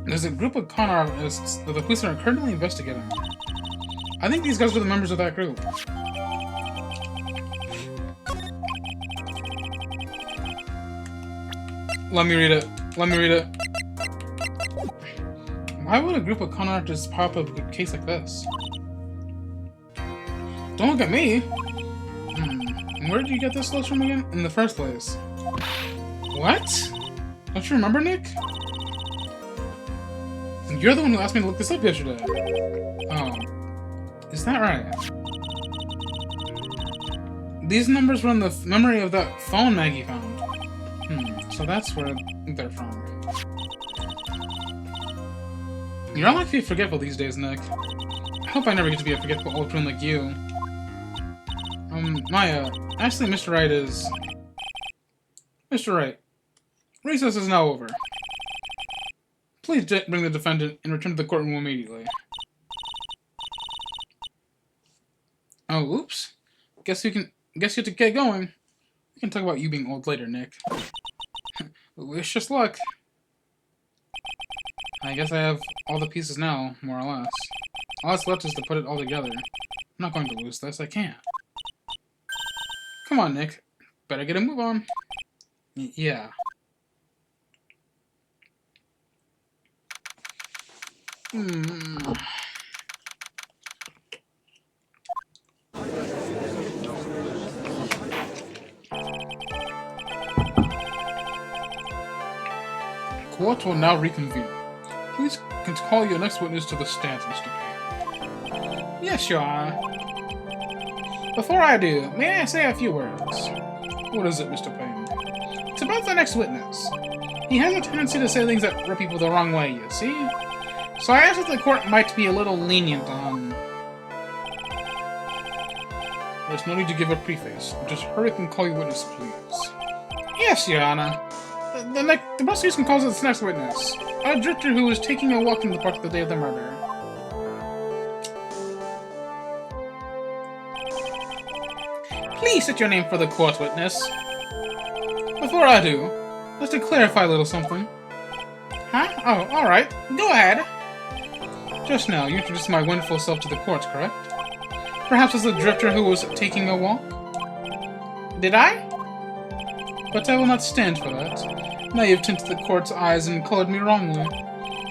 There's a group of con artists that the police are currently investigating. I think these guys are the members of that group. Let me read it. Let me read it. Why would a group of con artists pop up a case like this? Don't look at me! Where did you get this list from again? In the first place? What? Don't you remember, Nick? You're the one who asked me to look this up yesterday. Oh. Is that right? These numbers were in the memory of that phone Maggie found. So that's where they're from. You're unlikely to be forgetful these days, Nick. I hope I never get to be a forgetful old twin like you. Maya, actually Mr. Wright is... Mr. Wright, recess is now over. Please bring the defendant and return to the courtroom immediately. Oh, oops. Guess you have to get going. We can talk about you being old later, Nick. Wish us luck. I guess I have all the pieces now, more or less. All that's left is to put it all together. I'm not going to lose this, I can't. Come on, Nick. Better get a move on. Yeah. Court will now reconvene. Please call your next witness to the stand, Mr. Payne. Yes, Your Honor. Before I do, may I say a few words? What is it, Mr. Payne? It's about the next witness. He has a tendency to say things that rub people the wrong way, you see? So I asked if the court might be a little lenient on... There's no need to give a preface. Just hurry up and call your witness, please. Yes, Your Honor. The prosecution calls its next witness. A drifter who was taking a walk in the park the day of the murder. Please state your name for the court, witness. Before I do, just to clarify a little something. Huh? Oh, alright. Go ahead. Just now, you introduced my wonderful self to the courts, correct? Perhaps as a drifter who was taking a walk? Did I? But I will not stand for that. Now you've tinted the court's eyes and colored me wrongly.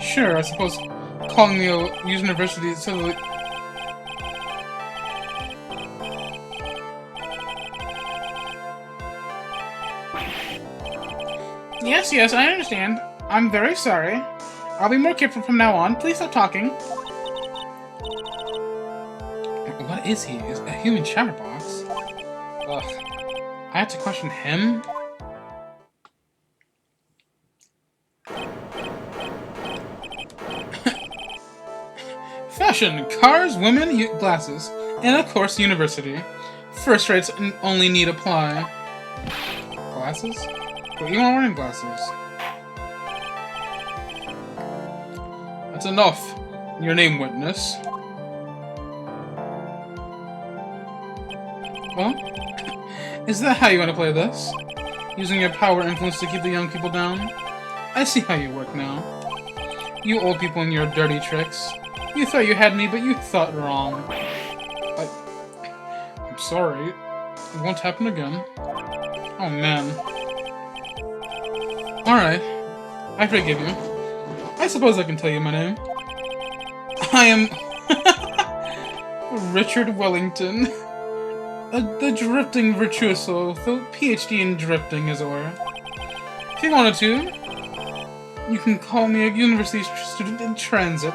Sure, I suppose calling me a university silly. Yes, I understand. I'm very sorry. I'll be more careful from now on. Please stop talking. What is he? Is a human chatterbox? Ugh. I had to question him? Fashion, cars, women, glasses, and of course university. First rates only need apply. Glasses? But you aren't wearing glasses. That's enough. Your name, witness. Well, is that how you want to play this? Using your power and influence to keep the young people down? I see how you work now. You old people and your dirty tricks. You thought you had me, but you thought wrong. I'm sorry. It won't happen again. Oh, man. Alright. I forgive you. I suppose I can tell you my name. I am... Richard Wellington. The drifting virtuoso, the PhD in drifting, as it were. If you wanted to, you can call me a university student in transit.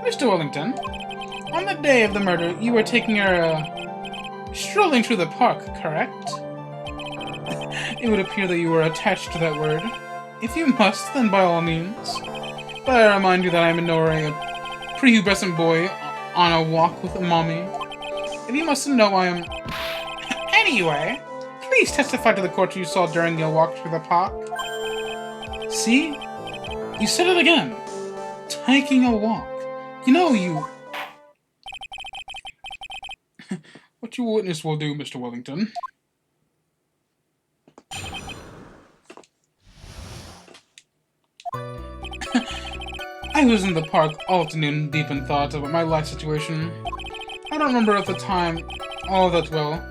Mr. Wellington, on the day of the murder, you were taking your, strolling through the park, correct? It would appear that you were attached to that word. If you must, then by all means. But I remind you that I am in no way a prepubescent boy on a walk with mommy. If you must know, I am... Anyway, please testify to the court you saw during your walk through the park. See? You said it again. Taking a walk. You know you... What your witness will do, Mr. Wellington. I was in the park all afternoon deep in thought about my life situation. I don't remember at the time all that well,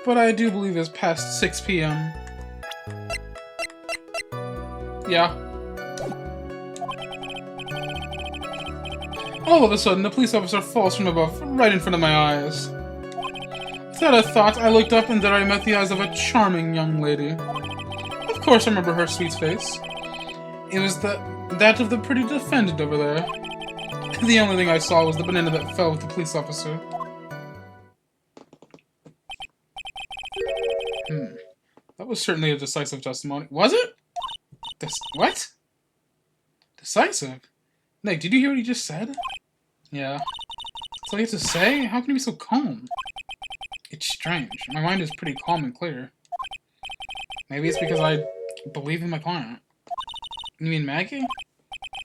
but I do believe it's past 6 p.m. Yeah. All of a sudden, a police officer falls from above, right in front of my eyes. Without a thought, I looked up and there I met the eyes of a charming young lady. Of course I remember her sweet face. It was that of the pretty defendant over there. The only thing I saw was the banana that fell with the police officer. That was certainly a decisive testimony. Was it? What? Decisive? Nick, did you hear what he just said? Yeah. That's all you have to say? How can you be so calm? It's strange. My mind is pretty calm and clear. Maybe it's because I believe in my client. You mean Maggie?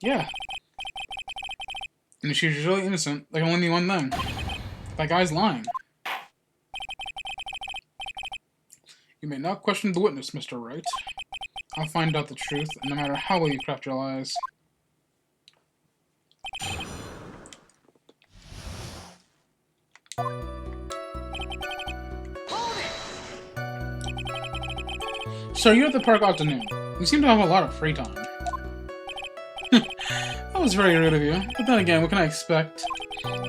Yeah. And she's really innocent. There can only be one then. That guy's lying. You may not question the witness, Mr. Wright. I'll find out the truth, no matter how well you craft your lies. So you're at the park afternoon. You seem to have a lot of free time. That was very rude of you. But then again, what can I expect?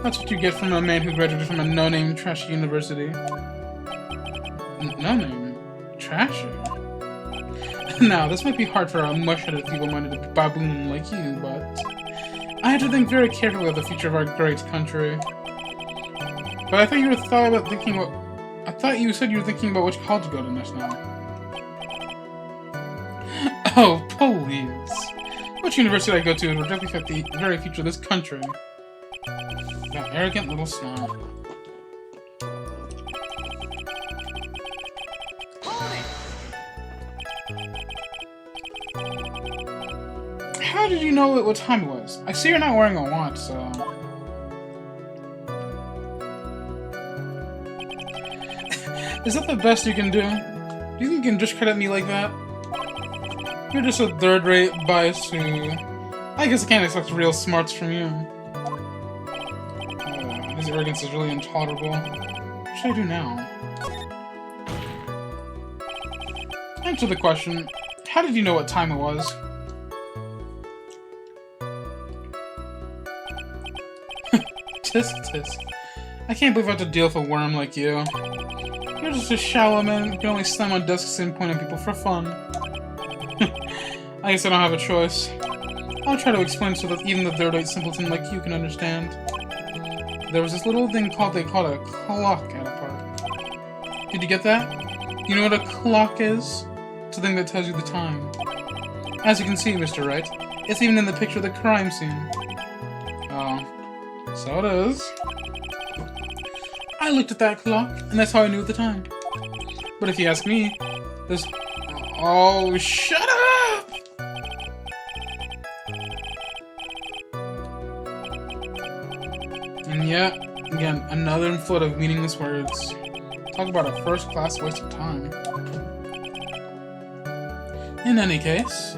That's what you get from a man who graduated from a no-name trashy university. No-name? Trashy? Now, this might be hard for a mush-headed, feeble-minded baboon like you, but... I have to think very carefully of the future of our great country. But I thought you said you were thinking about which college to go to next now. Oh, please. Which university I go to will directly affect the very future of this country. That arrogant little smile. How did you know what time it was? I see you're not wearing a watch, so... Is that the best you can do? Do you think you can discredit me like that? You're just a third-rate bias who... I guess I can't expect real smarts from you. His arrogance is really intolerable. What should I do now? Answer the question. How did you know what time it was? Tisk tisk. I can't believe I have to deal with a worm like you. You're just a shallow man who can only slam on desks and point at people for fun. I guess I don't have a choice. I'll try to explain so that even the third-rate simpleton like you can understand. There was this little thing they called a clock at a park. Did you get that? You know what a clock is? It's a thing that tells you the time. As you can see, Mr. Wright, it's even in the picture of the crime scene. Oh, so it is. I looked at that clock, and that's how I knew the time. But if you ask me, this... Oh, shut up! And yet, again, another flood of meaningless words. Talk about a first-class waste of time. In any case...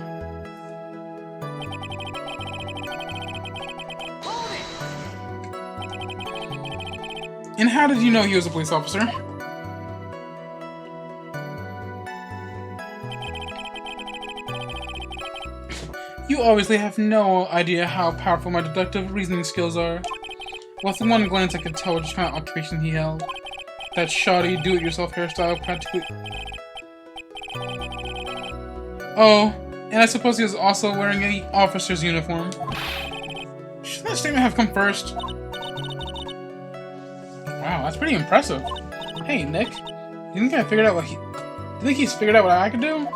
And how did you know he was a police officer? You obviously have no idea how powerful my deductive reasoning skills are. With one glance I could tell which kind of occupation he held. That shoddy, do-it-yourself hairstyle practically... Oh, and I suppose he was also wearing an officer's uniform. Shouldn't that statement have come first? Wow, that's pretty impressive. Hey, Nick. You think I figured out what he... You think he's figured out what I could do?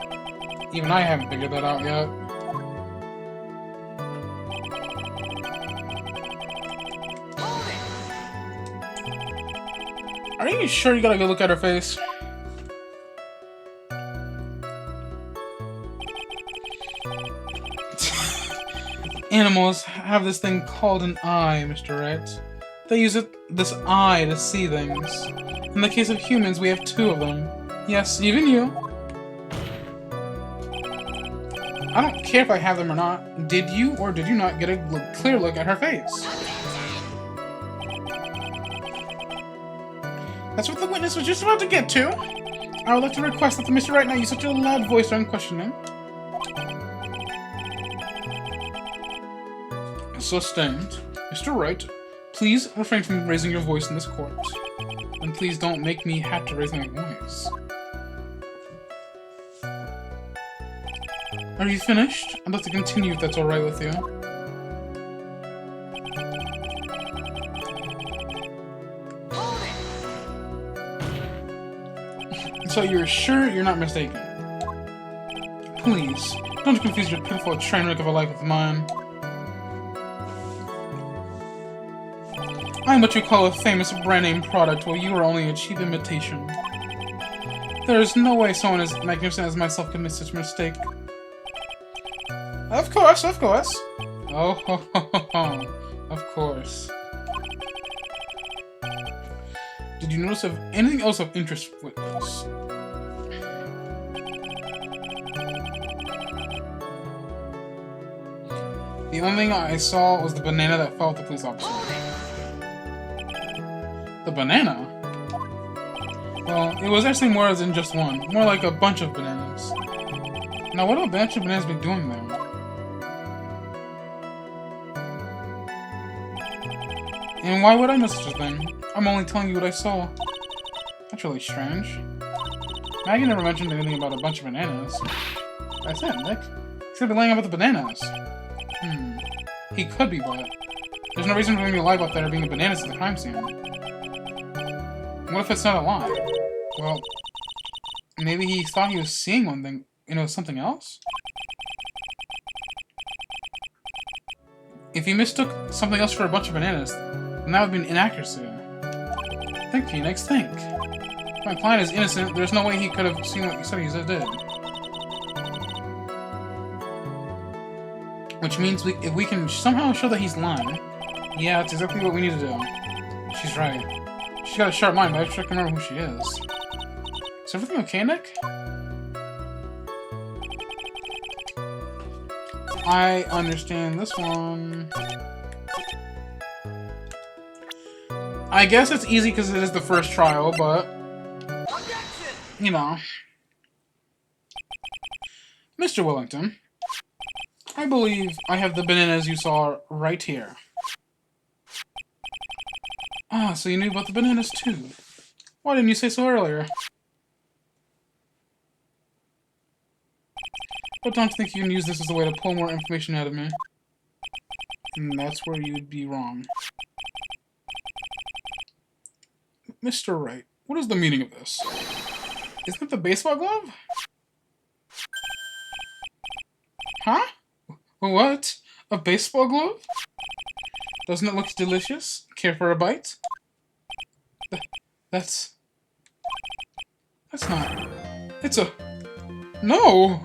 Even I haven't figured that out yet. Are you sure you gotta go look at her face? Animals have this thing called an eye, Mr. Wright. They use this eye to see things. In the case of humans, we have two of them. Yes, even you. I don't care if I have them or not. Did you or did you not get a clear look at her face? That's what the witness was just about to get to. I would like to request that the Mr. Wright not use such a loud voice during questioning. Sustained. Mr. Wright, please refrain from raising your voice in this court. And please don't make me have to raise my voice. Are you finished? I'd like to continue if that's alright with you. So you're sure you're not mistaken? Please, don't confuse your pitiful train wreck of a life with mine. I'm what you call a famous brand name product, while you are only a cheap imitation. There is no way someone as magnificent as myself could make such a mistake. Of course, of course. Oh, ho, ho, ho, ho. Of course. Did you notice anything else of interest with this? The only thing I saw was the banana that fell with the police officer. The banana? Well, it was actually more than just one. More like a bunch of bananas. Now, what would a bunch of bananas be doing there? And why would I know such a thing? I'm only telling you what I saw. That's really strange. Maggie never mentioned anything about a bunch of bananas. That's it, Nick. He's gonna be lying about the bananas. He could be, but there's no reason for him to lie about there being bananas at the crime scene. What if it's not a lie? Well, maybe he thought he was seeing one thing, something else? If he mistook something else for a bunch of bananas, then that would be an inaccuracy. Think, Phoenix, think. If my client is innocent, there's no way he could have seen what you said he did. Which means if we can somehow show that he's lying, yeah, that's exactly what we need to do. She's right. She's got a sharp mind, but I just can't remember who she is. Is everything okay, Nick? I understand this one. I guess it's easy because it is the first trial, but... you know. Mr. Wellington, I believe I have the bananas you saw right here. Ah, so you knew about the bananas too. Why didn't you say so earlier? But don't think you can use this as a way to pull more information out of me. And that's where you'd be wrong. Mr. Wright, what is the meaning of this? Isn't it the baseball glove? Huh? What? A baseball glove? Doesn't it look delicious? Care for a bite? That's not... It's a... No!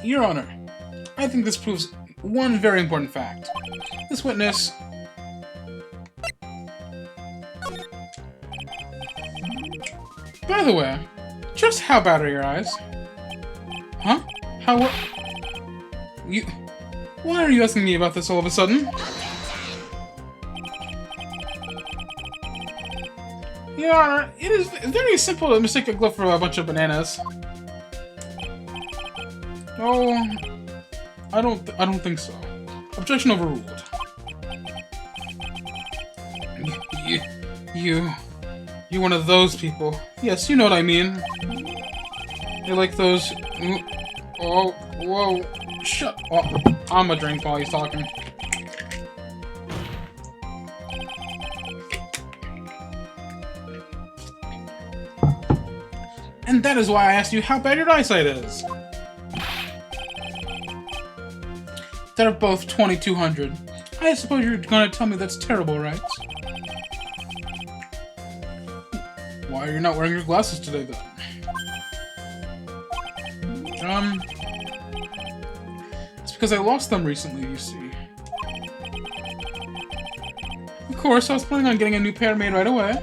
Your Honor, I think this proves one very important fact. This witness... By the way, just how bad are your eyes? Huh? How what? You... Why are you asking me about this all of a sudden? Your Honor, it is very simple to mistake a glove for a bunch of bananas. Oh, I don't think so. Objection overruled. You're one of those people. Yes, you know what I mean. You're like those... Oh, whoa. Shut up. I'm a drink while he's talking. And that is why I asked you how bad your eyesight is. They're both 2200. I suppose you're gonna tell me that's terrible, right? Why are you not wearing your glasses today, then? It's because I lost them recently, you see. Of course, I was planning on getting a new pair made right away.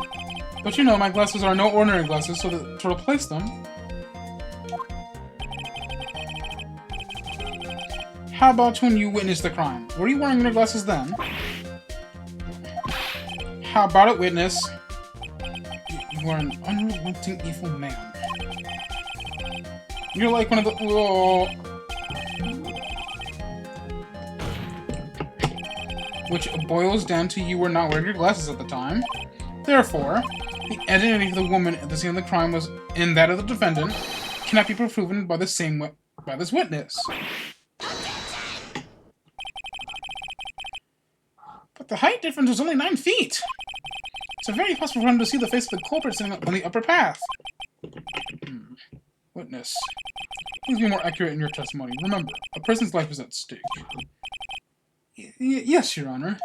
But you know, my glasses are no ordinary glasses, so to replace them... How about when you witnessed the crime? Were you wearing your glasses then? How about it, witness? You are an unrelenting evil man. You're like one of the... Whoa. Which boils down to you were not wearing your glasses at the time. Therefore, the identity of the woman at the scene of the crime was in that of the defendant cannot be proven by this witness. But the height difference was only 9 feet. It's very possible for him to see the face of the culprit sitting on the upper path. Witness, please be more accurate in your testimony. Remember, a person's life is at stake. Yes, Your Honor.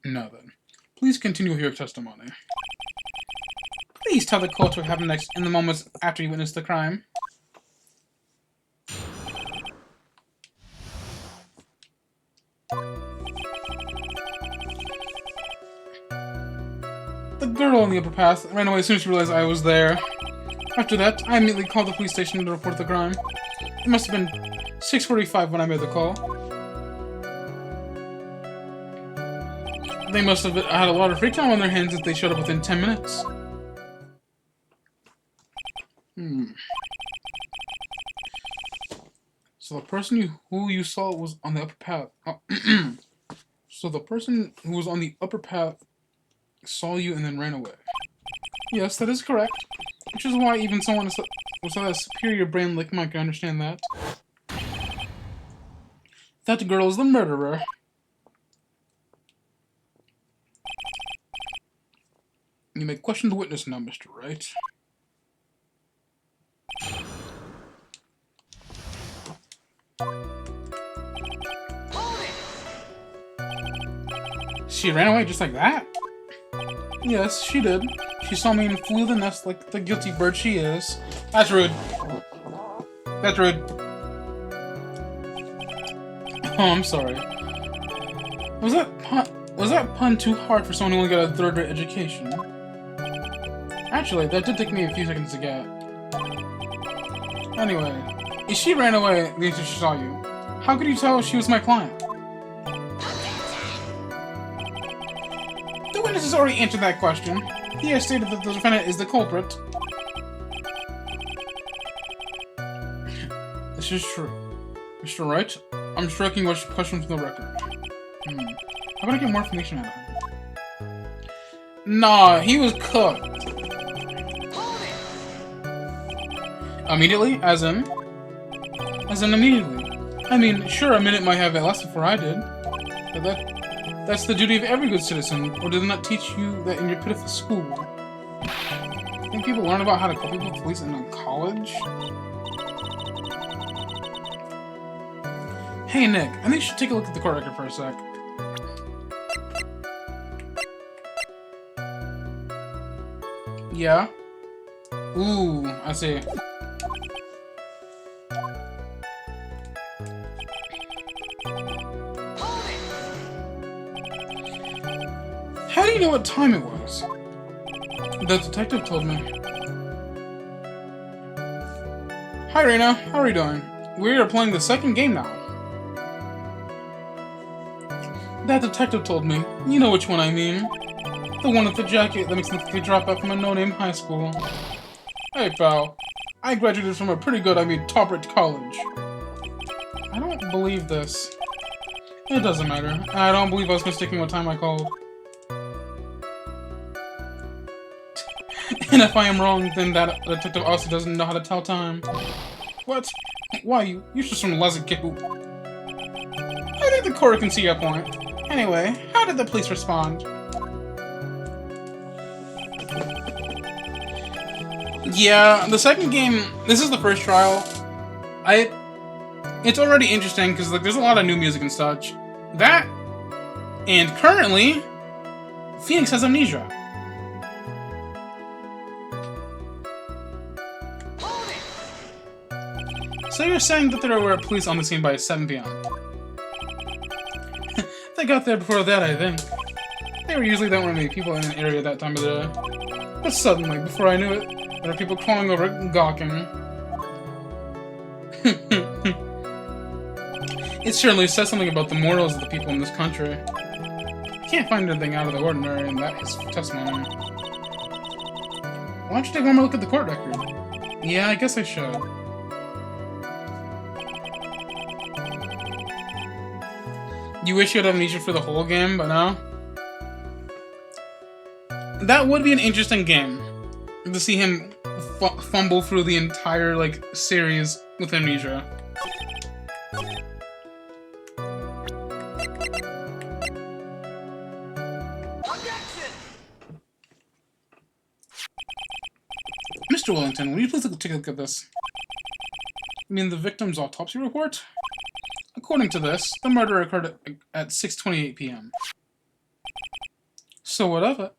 Now then, please continue with your testimony. Please tell the court what happened next in the moments after you witnessed the crime. The girl on the upper path ran away as soon as she realized I was there. After that, I immediately called the police station to report the crime. It must have been 6:45 when I made the call. They must have had a lot of free time on their hands if they showed up within 10 minutes. So the person who you saw was on the upper path. So the person who was on the upper path saw you and then ran away. Yes, that is correct. Which is why even someone with a superior brain like mine can understand that. That girl is the murderer. You may question the witness now, Mr. Wright. She ran away just like that? Yes, she did. She saw me and flew the nest like the guilty bird she is. That's rude. That's rude. Oh, I'm sorry. Was that Was that pun too hard for someone who only got a third-rate education? Actually, that did take me a few seconds to get. Anyway, if she ran away the instant she saw you, how could you tell she was my client? The witness has already answered that question. He has stated that the defendant is the culprit. This is true. Mr. Wright, I'm striking your question from the record. How can I get more information out of him? Nah, he was cooked. Immediately? As in immediately. I mean, sure, a minute might have lasted before I did. But that's the duty of every good citizen, or did not teach you that in your pitiful school? Think people learn about how to kill people with police in college? Hey Nick, I think you should take a look at the court record for a sec. Yeah? Ooh, I see. How do you know what time it was? The detective told me. Hi Reina, how are you doing? We are playing the second game now. That detective told me. You know which one I mean. The one with the jacket that makes me think they drop out from a no-name high school. Hey pal, I graduated from a pretty good, top-rate college. I don't believe this. It doesn't matter. I don't believe I was mistaken what time I called. And if I am wrong, then that detective also doesn't know how to tell time. What? Why, you're just some lazy kid. I think the court can see your point. Anyway, how did the police respond? Yeah, the second game, this is the first trial. It's already interesting because like there's a lot of new music and such. That, and currently, Phoenix has amnesia. So you're saying that there were police on the scene by 7 p.m. They got there before that, I think. There usually don't many people in an area that time of the day. But suddenly, before I knew it, there were people crawling over it and gawking. It certainly says something about the morals of the people in this country. I can't find anything out of the ordinary in that testimony. Why don't you take one more look at the court record? Yeah, I guess I should. You wish you had amnesia for the whole game, but no? That would be an interesting game. To see him fumble through the entire, like, series with amnesia. Mr. Wellington, will you please take a look at this? I mean, the victim's autopsy report? According to this, the murder occurred at 6:28 p.m. So what of it?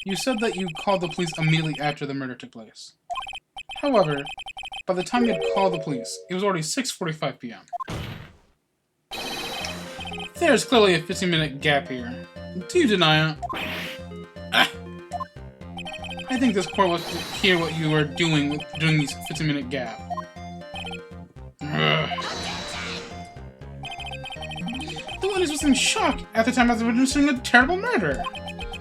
You said that you called the police immediately after the murder took place. However, by the time you had called the police, it was already 6:45 p.m. There's clearly a 15-minute gap here. Do you deny it? I think this court wants to hear what you were doing during these 15-minute gap. The witness was in shock at the time of witnessing a terrible murder.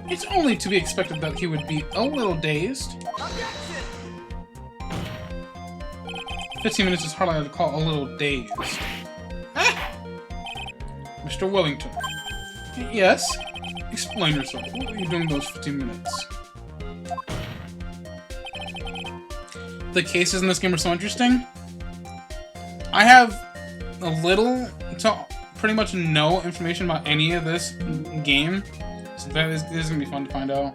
It's only to be expected that he would be a little dazed. 15 minutes is hardly to call a little dazed. Mr. Wellington. Yes? Explain yourself. What were you doing those 15 minutes? The cases in this game are so interesting. I have a little to pretty much no information about any of this game, so this is going to be fun to find out.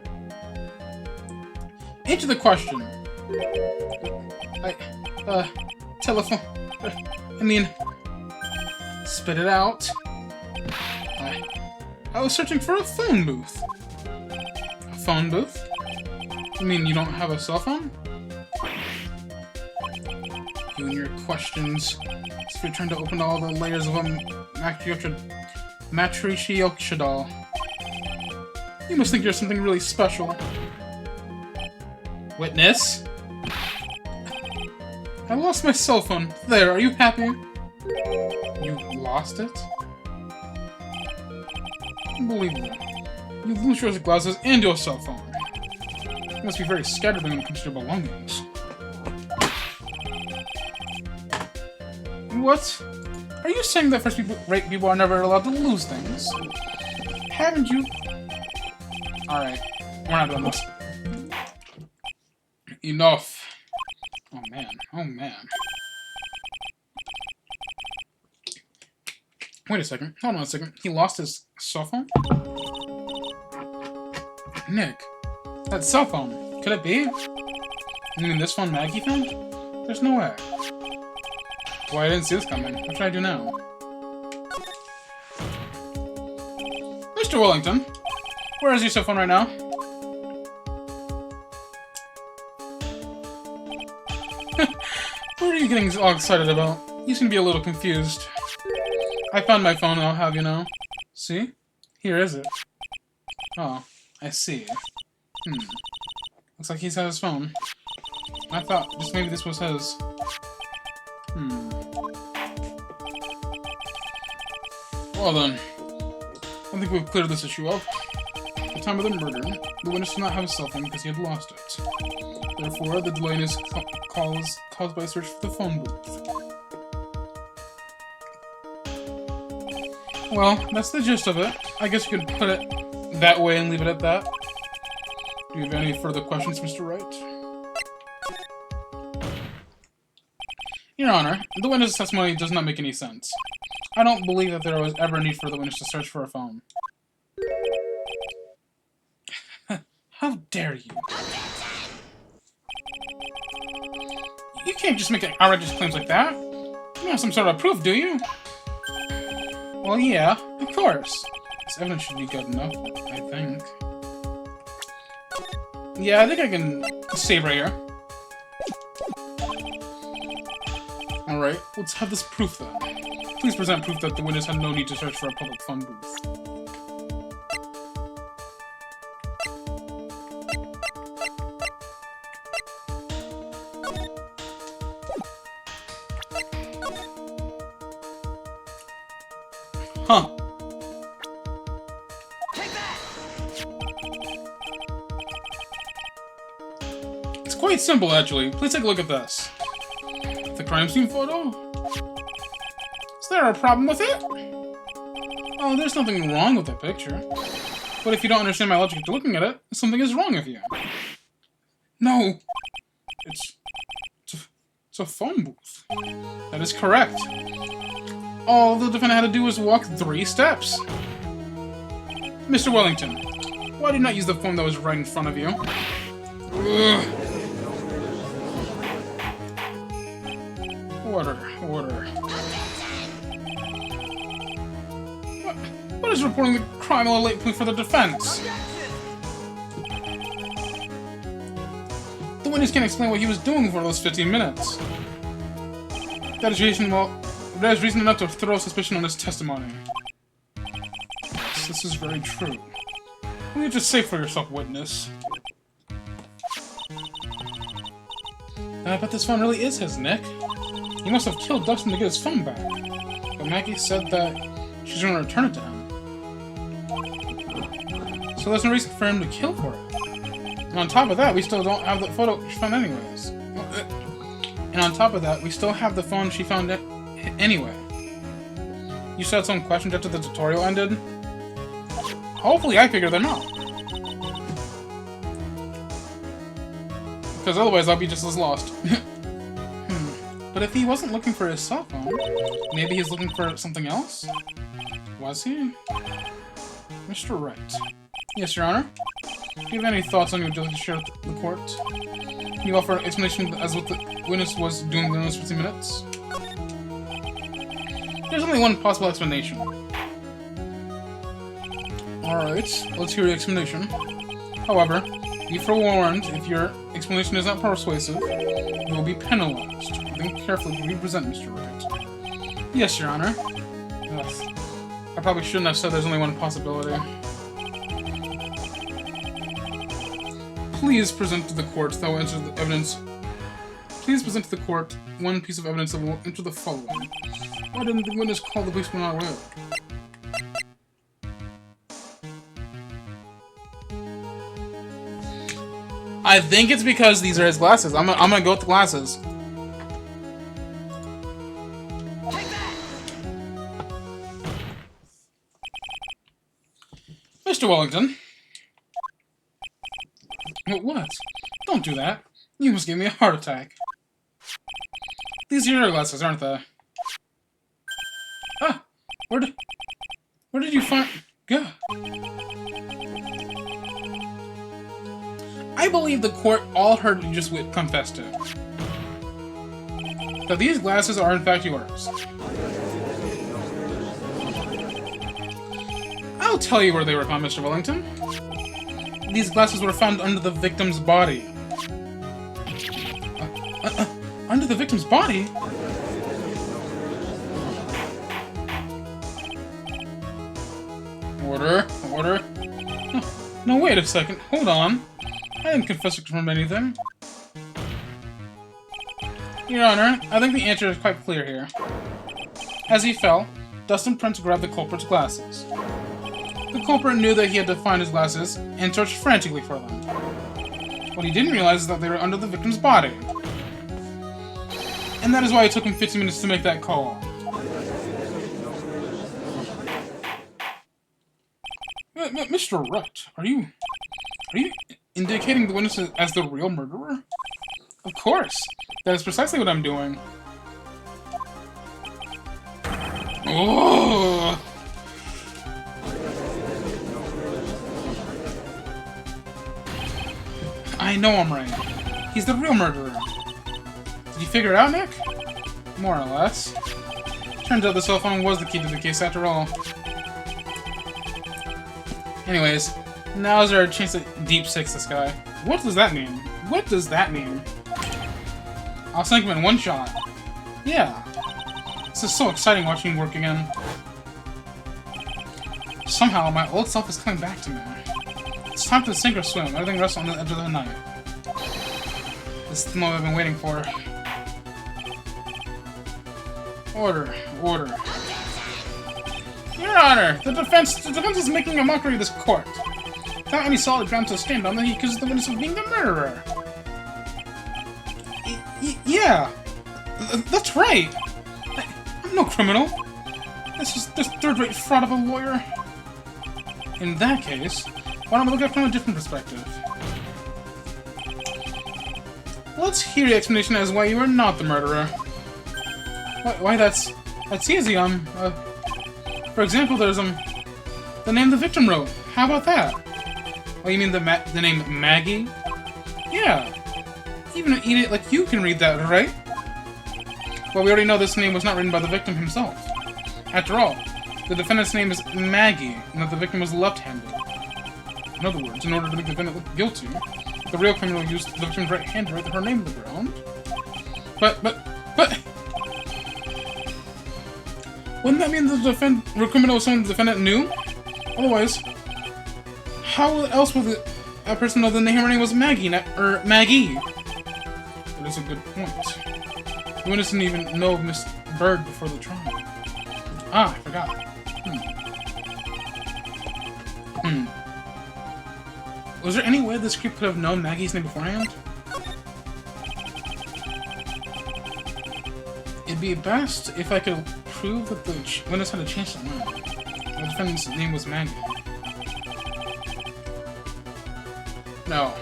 Answer the question. Telephone. I mean, spit it out. I was searching for a phone booth. A phone booth? You mean you don't have a cell phone? You and your questions. If you're trying to open all the layers of them, actually you have to Matrishi Okshadal. You must think you're something really special. Witness? I lost my cell phone. There, are you happy? You lost it? Unbelievable. You lose your glasses and your cell phone. You must be very scattered when it comes to your belongings. What? Are you saying that first-rate people are never allowed to lose things? Haven't you? Alright, we're not doing this. Enough. Oh man, oh man. Wait a second, hold on a second. He lost his cell phone? Nick, that cell phone, could it be? You mean this phone Maggie found? There's no way. Well, I didn't see this coming. What should I do now? Mr. Wellington, where is your cell phone right now? What are you getting all excited about? You seem to be a little confused. I found my phone, I'll have you know. See? Here is it. Oh, I see. Looks like he's had his phone. I thought just maybe this was his. Well then, I think we've cleared this issue up. At the time of the murder, the witness did not have a cell phone because he had lost it. Therefore, the delay in his call was caused by a search for the phone booth. Well, that's the gist of it. I guess you could put it that way and leave it at that. Do you have any further questions, Mr. Wright? Your Honor, the witness's testimony does not make any sense. I don't believe that there was ever a need for the witness to search for a phone. How dare you? You can't just make outrageous claims like that. You have some sort of proof, do you? Well, yeah, of course. This evidence should be good enough, I think. Yeah, I think I can save right here. Alright, let's have this proof then. Please present proof that the witness had no need to search for a public phone booth. Huh. Take that! It's quite simple, actually. Please take a look at this. The crime scene photo? Is there a problem with it? Oh, there's nothing wrong with the picture. But if you don't understand my logic to looking at it, something is wrong with you. No! It's a phone booth. That is correct. All the defendant had to do was walk 3 steps. Mr. Wellington, why did you not use the phone that was right in front of you? Ugh. Order, order. What is reporting the crime a late plea for the defense? The witness can't explain what he was doing for those 15 minutes. That is reason enough to throw suspicion on his testimony. Yes, this is very true. What do you just say for yourself, witness? I bet this phone really is his, Nick. He must have killed Dustin to get his phone back. But Maggie said that she's going to return it to him. So there's no reason for him to kill for it. And on top of that, we still don't have the photo she found anyways. And on top of that, we still have the phone she found anyway. You still had some questions after the tutorial ended? Hopefully I figured them out. Because otherwise I'll be just as lost. But if he wasn't looking for his cell phone, maybe he's looking for something else? Was he? Mr. Wright. Yes, Your Honor? Do you have any thoughts on your ability to share with the court? Can you offer an explanation as what the witness was doing during those 15 minutes? There's only one possible explanation. Alright, let's hear the explanation. However, be forewarned, if your explanation is not persuasive, you will be penalized. Think carefully when you present, Mr. Wright. Yes, Your Honor. I probably shouldn't have said there's only one possibility. Please present to the court that will enter the evidence. Please present to the court one piece of evidence that will enter the following. Why didn't the witness call the police when not aware? I think it's because these are his glasses. I'm gonna go with the glasses. Mr. Wellington. What? Don't do that. You almost gave me a heart attack. These are your glasses, aren't they? Ah! Where did you find... Gah. I believe the court all heard you just confessed to. That these glasses are in fact yours. I'll tell you where they were found, Mr. Wellington. These glasses were found under the victim's body. Under the victim's body? Order. No, wait a second. Hold on. I didn't confess to confirm anything. Your Honor, I think the answer is quite clear here. As he fell, Dustin Prince grabbed the culprit's glasses. The culprit knew that he had to find his glasses and searched frantically for them. What he didn't realize is that they were under the victim's body. And that is why it took him 15 minutes to make that call. Mr. Wright, are you indicating the witness as the real murderer? Of course. That is precisely what I'm doing. Oh! I know I'm right. He's the real murderer. Did you figure it out, Nick? More or less. Turns out the cell phone was the key to the case after all. Anyways, now is our chance to deep six this guy. What does that mean? What does that mean? I'll sink him in one shot. Yeah. This is so exciting watching him work again. Somehow, my old self is coming back to me. It's time to sink or swim. Everything rests on the edge of the knife. This is the moment I've been waiting for. Order. Your Honor, the defense is making a mockery of this court. Without any solid ground to stand on, he accuses the witness of being the murderer. Yeah, that's right. I'm no criminal. This is this third-rate fraud of a lawyer. In that case, why don't we look at it from a different perspective? Let's hear the explanation as why you are not the murderer. Why that's easy. For example, there's the name the victim wrote. How about that? Oh, you mean the name Maggie? Yeah. Even an idiot like you can read that, right? Well, we already know this name was not written by the victim himself. After all, the defendant's name is Maggie, and that the victim was left-handed. In other words, in order to make the defendant look guilty, the real criminal used the victim's right hand to write her name on the ground. But... Wouldn't that mean the criminal was someone the defendant knew? Otherwise, how else would a person know the name her name was Maggie, Maggie? That is a good point. The witness didn't even know Miss Bird before the trial. Ah, I forgot. Was there any way this creep could have known Maggie's name beforehand? It'd be best if I could prove that the witness had a chance to learn. The defendant's name was Maggie. No.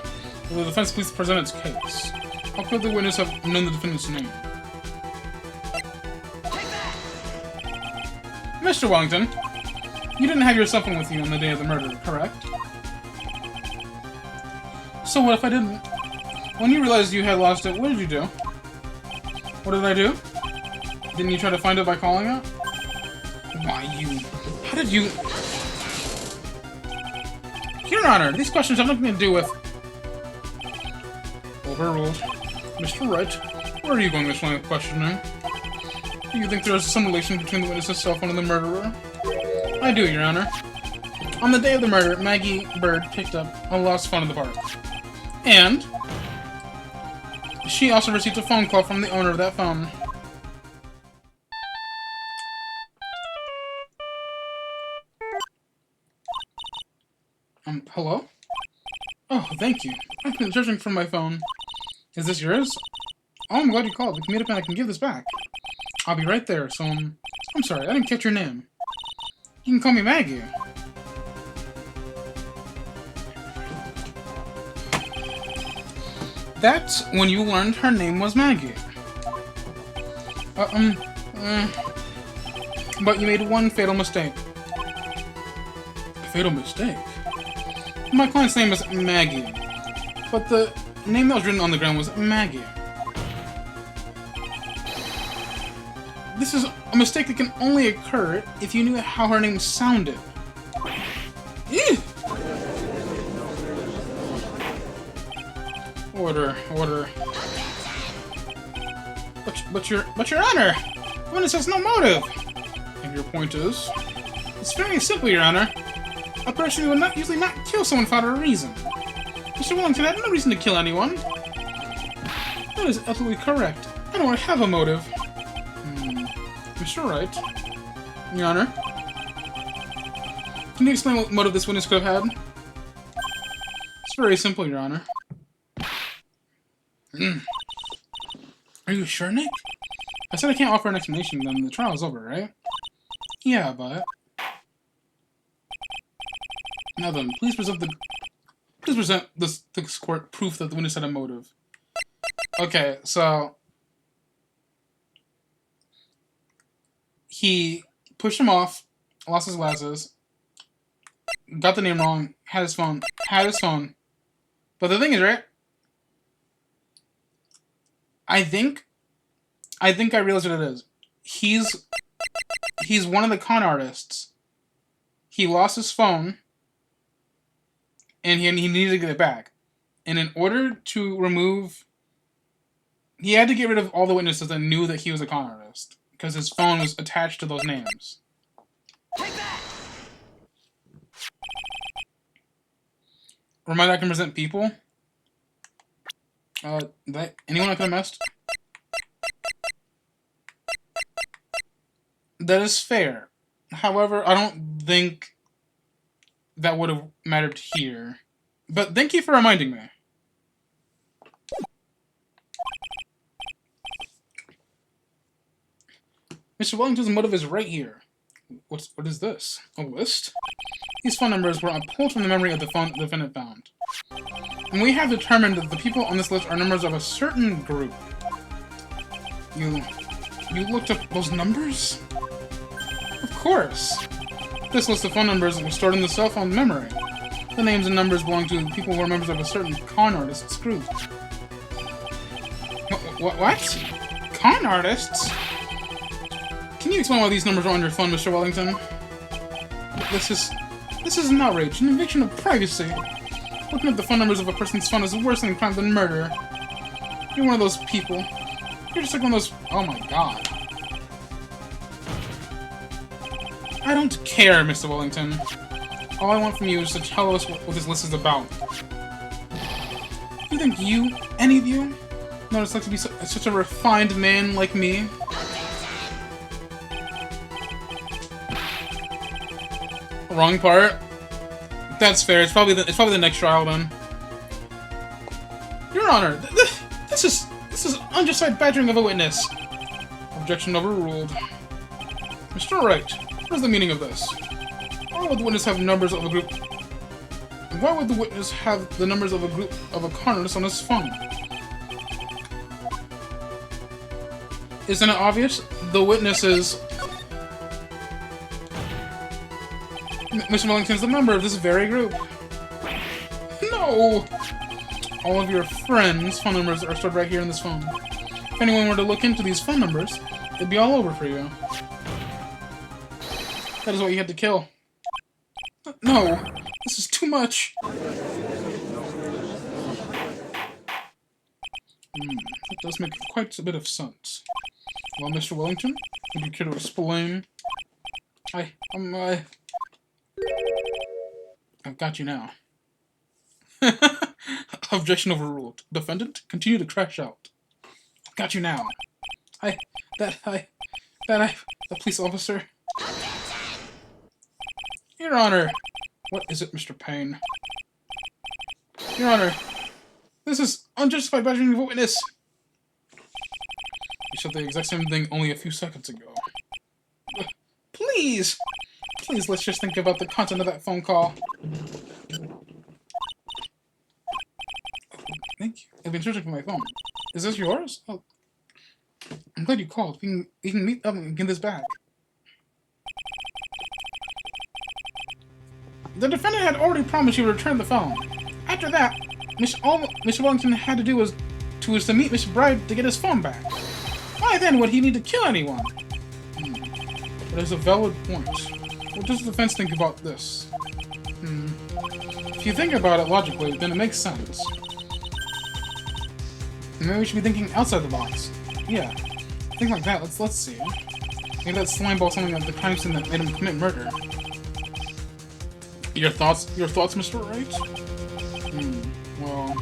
Will the defense please present its case? How could the witness have known the defendant's name? Mr. Wellington, you didn't have your cell phone with you on the day of the murder, correct? So what if I didn't? When you realized you had lost it, what did you do? What did I do? Didn't you try to find it by calling it? Why, how did you... Your Honor, these questions have nothing to do with... Overruled. Mr. Wright, where are you going this line of questioning? Do you think there is some relation between the witness's cell phone and the murderer? I do, Your Honor. On the day of the murder, Maggie Bird picked up a lost phone in the park. And she also received a phone call from the owner of that phone. Hello? Oh, thank you. I've been searching for my phone. Is this yours? Oh, I'm glad you called. We can meet up and I can give this back. I'll be right there, so, I'm sorry, I didn't catch your name. You can call me Maggie. That's when you learned her name was Maggie. But you made one fatal mistake. A fatal mistake? My client's name is Maggie, but the name that was written on the ground was Maggie. This is a mistake that can only occur if you knew how her name sounded. Ew! Order. But your Honor, the witness has no motive. And your point is? It's very simple, Your Honor. A person would usually not kill someone without a reason. Mr. Wellington had no reason to kill anyone. That is absolutely correct. I don't have a motive. Mr. Wright. Your Honor. Can you explain what motive this witness could have had? It's very simple, Your Honor. Are you sure, Nick? I said I can't offer an explanation, then the trial's over, right? Yeah, but... Now then, please present this court proof that the witness had a motive. Okay, so... He pushed him off, lost his glasses, got the name wrong, had his phone. But the thing is, right? I think I realize what it is. He's one of the con artists. He lost his phone, and he needed to get it back. And in order to remove... He had to get rid of all the witnesses that knew that he was a con artist. Because his phone was attached to those names. Take that! Remind I can present people? Anyone I could have messed? That is fair. However, I don't think that would have mattered here. But thank you for reminding me. Mr. Wellington's motive is right here. What is this? A list? These phone numbers were pulled from the memory of the phone the defendant found. And we have determined that the people on this list are members of a certain group. You looked up those numbers? Of course! This list of phone numbers was stored in the cell phone memory. The names and numbers belong to people who are members of a certain con artist's group. What? Con artists? Can you explain why these numbers are on your phone, Mr. Wellington? This is an outrage, an invasion of privacy. Looking at the phone numbers of a person's phone is worse than a crime than murder. You're one of those people. You're just like one of those... Oh my god. I don't care, Mr. Wellington. All I want from you is to tell us what this list is about. Do you think any of you, know what it's like to be such a refined man like me? Wrong part. That's fair. It's probably the next trial then. Your Honor, this is unjustified badgering of a witness. Objection overruled. Mr. Wright, what is the meaning of this? Why would the witness have numbers of a group? Why would the witness have the numbers of a group of a con artist on his phone? Isn't it obvious? The witnesses. Mr. Wellington is a member of this very group. No! All of your friends' phone numbers are stored right here in this phone. If anyone were to look into these phone numbers, it'd be all over for you. That is what you had to kill. No! This is too much! That does make quite a bit of sense. Well, Mr. Wellington, would you care to explain? I've got you now. Objection overruled. Defendant, continue to crash out. I've got you now. The police officer. Your Honor. What is it, Mr. Payne? Your Honor, this is unjustified badgering of a witness. You said the exact same thing only a few seconds ago. Please! Please, let's just think about the content of that phone call. Thank you. I've been searching for my phone. Is this yours? Oh, I'm glad you called. We can meet up and get this back. The defendant had already promised he would return the phone. After that, all Mr. Wellington had to do was to meet Mr. Bride to get his phone back. Why then would he need to kill anyone? That is a valid point. What does the defense think about this? If you think about it logically, then it makes sense. Maybe we should be thinking outside the box. Yeah, think like that. Let's see. Maybe that slime ball something like the crime scene that made him commit murder. Your thoughts, Mr. Wright? Well,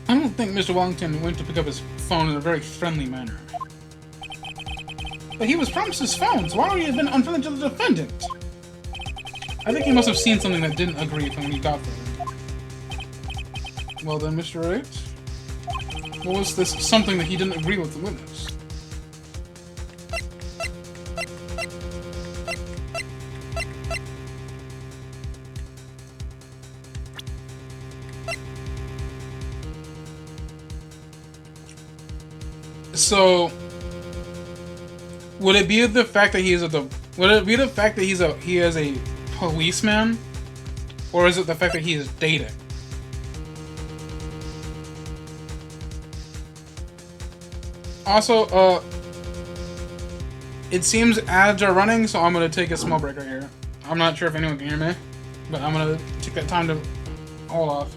I don't think Mr. Wellington went to pick up his phone in a very friendly manner. But he was promised his phone, so why would he have been unfriendly to the defendant? I think he must have seen something that didn't agree with him when he got there. Well then, Mr. Wright, what was this something that he didn't agree with the witness? So, would it be the fact that he is he is a policeman, or is it the fact that he is dating? Also, it seems ads are running, so I'm gonna take a small break right here. I'm not sure if anyone can hear me, but I'm gonna take that time to hold off.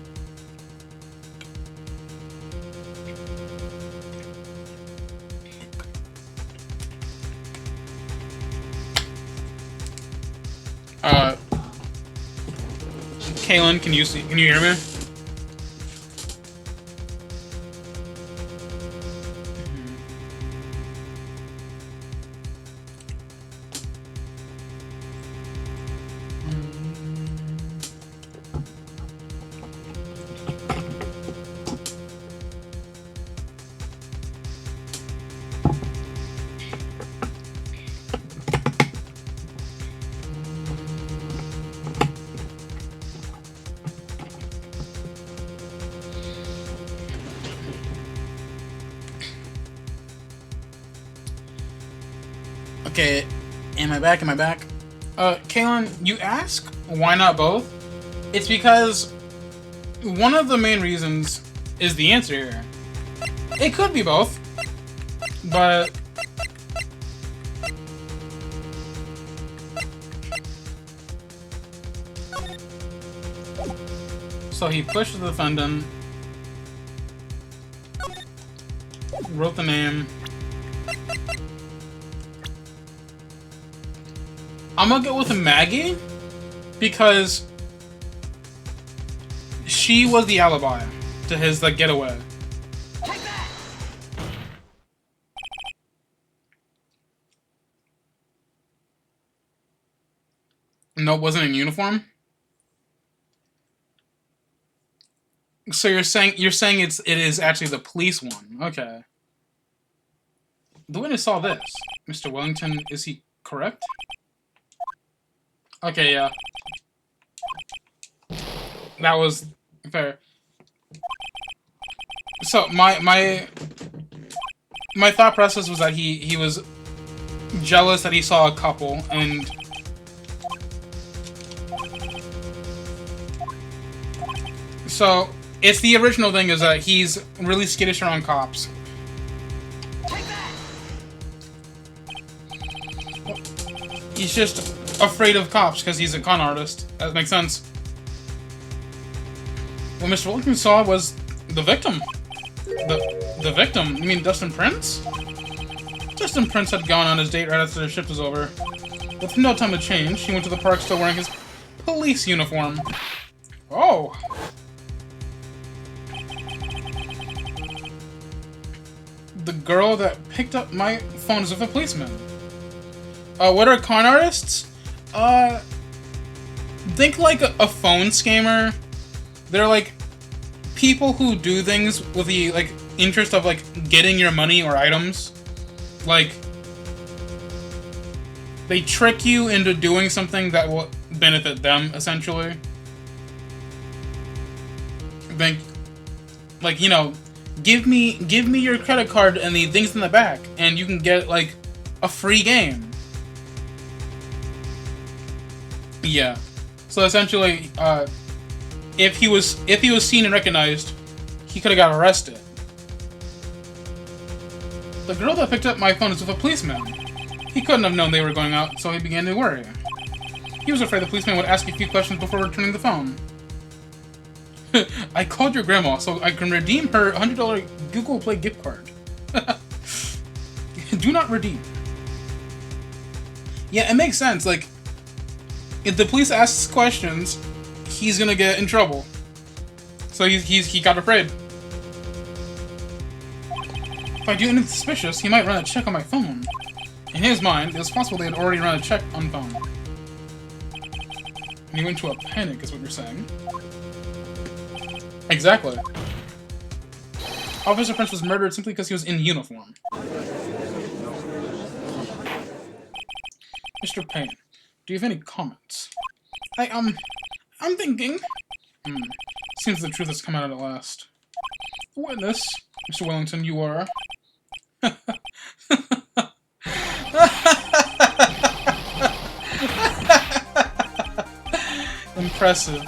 Kaylin, can you hear me? Okay, am I back? Kaylin, you ask, why not both? It's because one of the main reasons is the answer here. It could be both, but so he pushed the defendant, wrote the name. I'm gonna go with Maggie, because she was the alibi to his getaway. No, wasn't in uniform. So you're saying it is actually the police one. Okay. The witness saw this. Mr. Wellington, is he correct? Okay, yeah. That was fair. So my thought process was that he was jealous that he saw a couple, and so it's the original thing is that he's really skittish around cops. He's just afraid of cops because he's a con artist. That makes sense. What Mr. Wilkins saw was the victim. The victim? You mean Dustin Prince? Justin Prince had gone on his date right after their shift was over. With no time to change, he went to the park still wearing his police uniform. Oh! The girl that picked up my phone is with a policeman. What are con artists? Think like a phone scammer. They're like people who do things with the like interest of like getting your money or items. Like they trick you into doing something that will benefit them, essentially. Think like, you know, give me your credit card and the things in the back and you can get like a free game. Yeah. So essentially, if he was seen and recognized, he could have got arrested. The girl that picked up my phone is with a policeman. He couldn't have known they were going out, so he began to worry. He was afraid the policeman would ask a few questions before returning the phone. I called your grandma so I can redeem her $100 Google Play gift card. Do not redeem. Yeah, it makes sense. Like, if the police asks questions, he's gonna get in trouble. So he got afraid. If I do anything suspicious, he might run a check on my phone. In his mind, it was possible they had already run a check on phone. And he went into a panic, is what you're saying. Exactly. Officer Prince was murdered simply because he was in uniform. Mr. Payne, do you have any comments? I'm thinking. Seems the truth has come out at last. Witness, Mr. Wellington, you are. Impressive.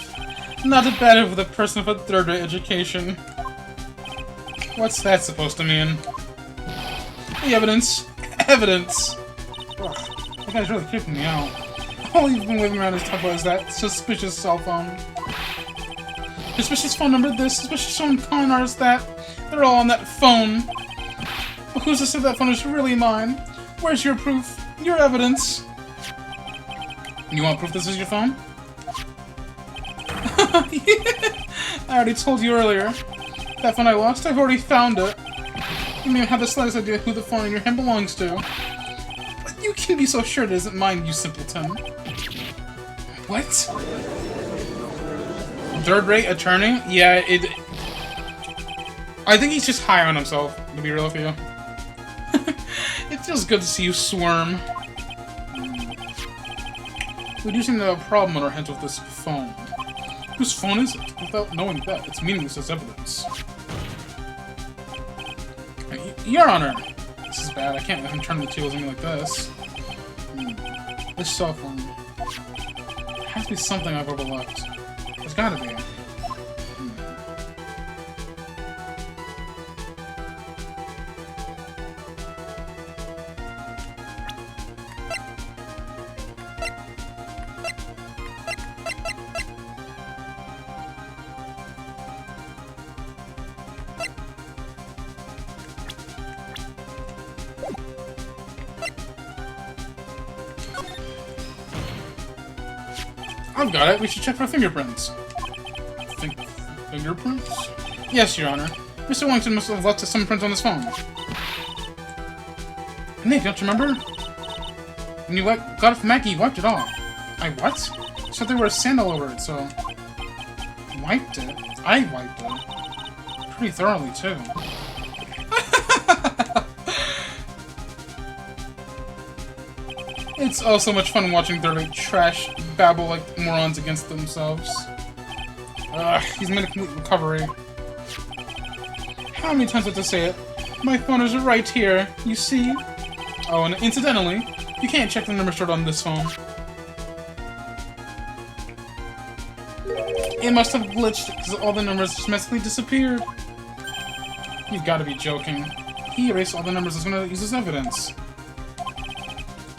Not as bad with a person with a third-rate education. What's that supposed to mean? The evidence. Evidence! Ugh, that guy's really creeping me out. All he's been waving around his talk about is that suspicious cell phone. Suspicious phone number this, suspicious phone con artist that. They're all on that phone. But who's to say that phone is really mine? Where's your proof? Your evidence? You want proof this is your phone? I already told you earlier. That phone I lost, I've already found it. You don't even have the slightest idea who the phone in your hand belongs to. But you can be so sure it isn't mine, you simpleton. What? Third-rate attorney? Yeah, I think he's just high on himself, to be real with you. It feels good to see you squirm. We do seem to have a problem on our hands with this phone. Whose phone is it? Without knowing that, it's meaningless as evidence. Your Honor! This is bad. I can't let him turn the tables on me like this. This cell phone. It has to be something I've overlooked. There's gotta be. I've got it. We should check for fingerprints. Fingerprints? Yes, Your Honor. Mr. Wellington must have left his thumbprint on his phone. Nick, don't you remember? When you got it from Mackie, you wiped it off. I what? So there was sand all over it, so... Wiped it? I wiped it. Pretty thoroughly, too. It's oh so much fun watching their like, trash babble like morons against themselves. Ugh, he's made a complete recovery. How many times do I have to say it? My phone is right here, you see? Oh, and incidentally, you can't check the number stored on this phone. It must have glitched because all the numbers just magically disappeared. You've got to be joking. He erased all the numbers that's going to use as evidence.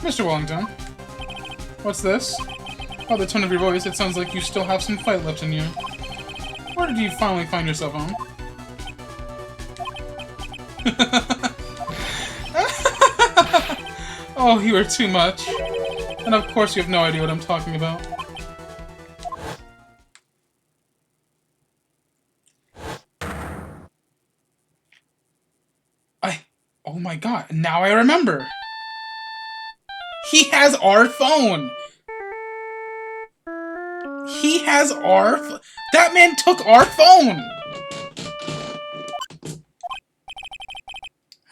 Mr. Wellington, what's this? By the tone of your voice, it sounds like you still have some fight left in you. Where did you finally find yourself on? Oh, you are too much. And of course you have no idea what I'm talking about. Oh my god, now I remember! He has our phone! He has our that man took our phone!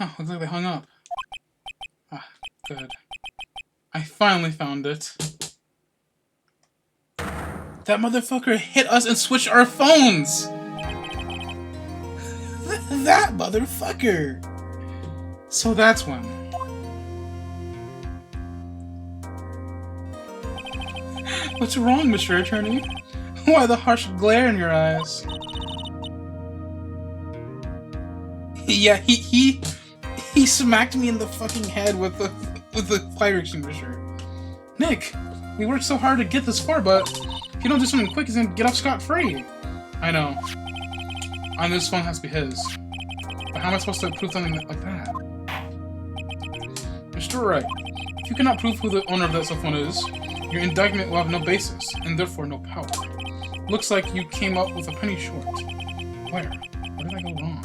Oh, looks like they hung up. Ah, good. I finally found it. That motherfucker hit us and switched our phones! That motherfucker! So that's when. What's wrong, Mr. Attorney? Why the harsh glare in your eyes? Yeah, he smacked me in the fucking head with the fire extinguisher. Nick, we worked so hard to get this far, but if you don't do something quick, he's gonna get off scot-free. I know. On this phone has to be his. But how am I supposed to prove something like that? Mr. Wright, if you cannot prove who the owner of that cell phone is, your indictment will have no basis, and therefore no power. Looks like you came up with a penny short. Where? Where did I go wrong?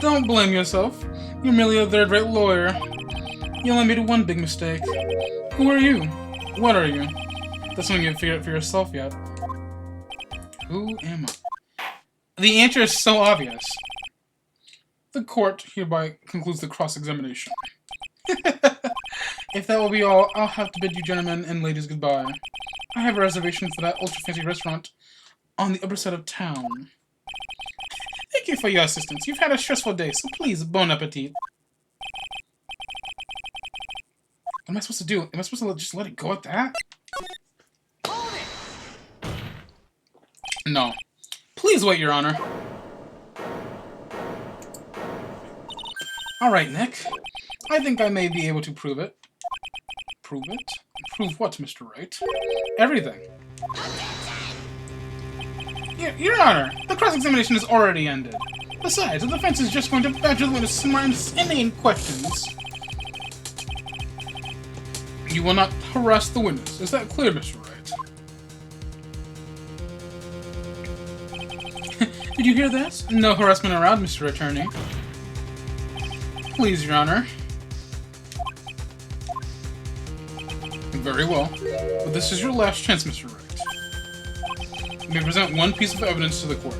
Don't blame yourself. You're merely a third-rate lawyer. You only made one big mistake. Who are you? What are you? That's something you haven't figured out for yourself yet. Who am I? The answer is so obvious. The court hereby concludes the cross-examination. If that will be all, I'll have to bid you gentlemen and ladies goodbye. I have a reservation for that ultra-fancy restaurant on the upper side of town. Thank you for your assistance. You've had a stressful day, so please, bon appetit. What am I supposed to do? Am I supposed to just let it go at that? No. Please wait, Your Honor. Alright, Nick. I think I may be able to prove it. Prove it? Prove what, Mr. Wright? Everything. Your Honor, the cross-examination is already ended. Besides, the defense is just going to badger the witness with inane questions. You will not harass the witness. Is that clear, Mr. Wright? Did you hear this? No harassment around, Mr. Attorney. Please, Your Honor. Very well. But this is your last chance, Mr. Wright. You may present one piece of evidence to the court.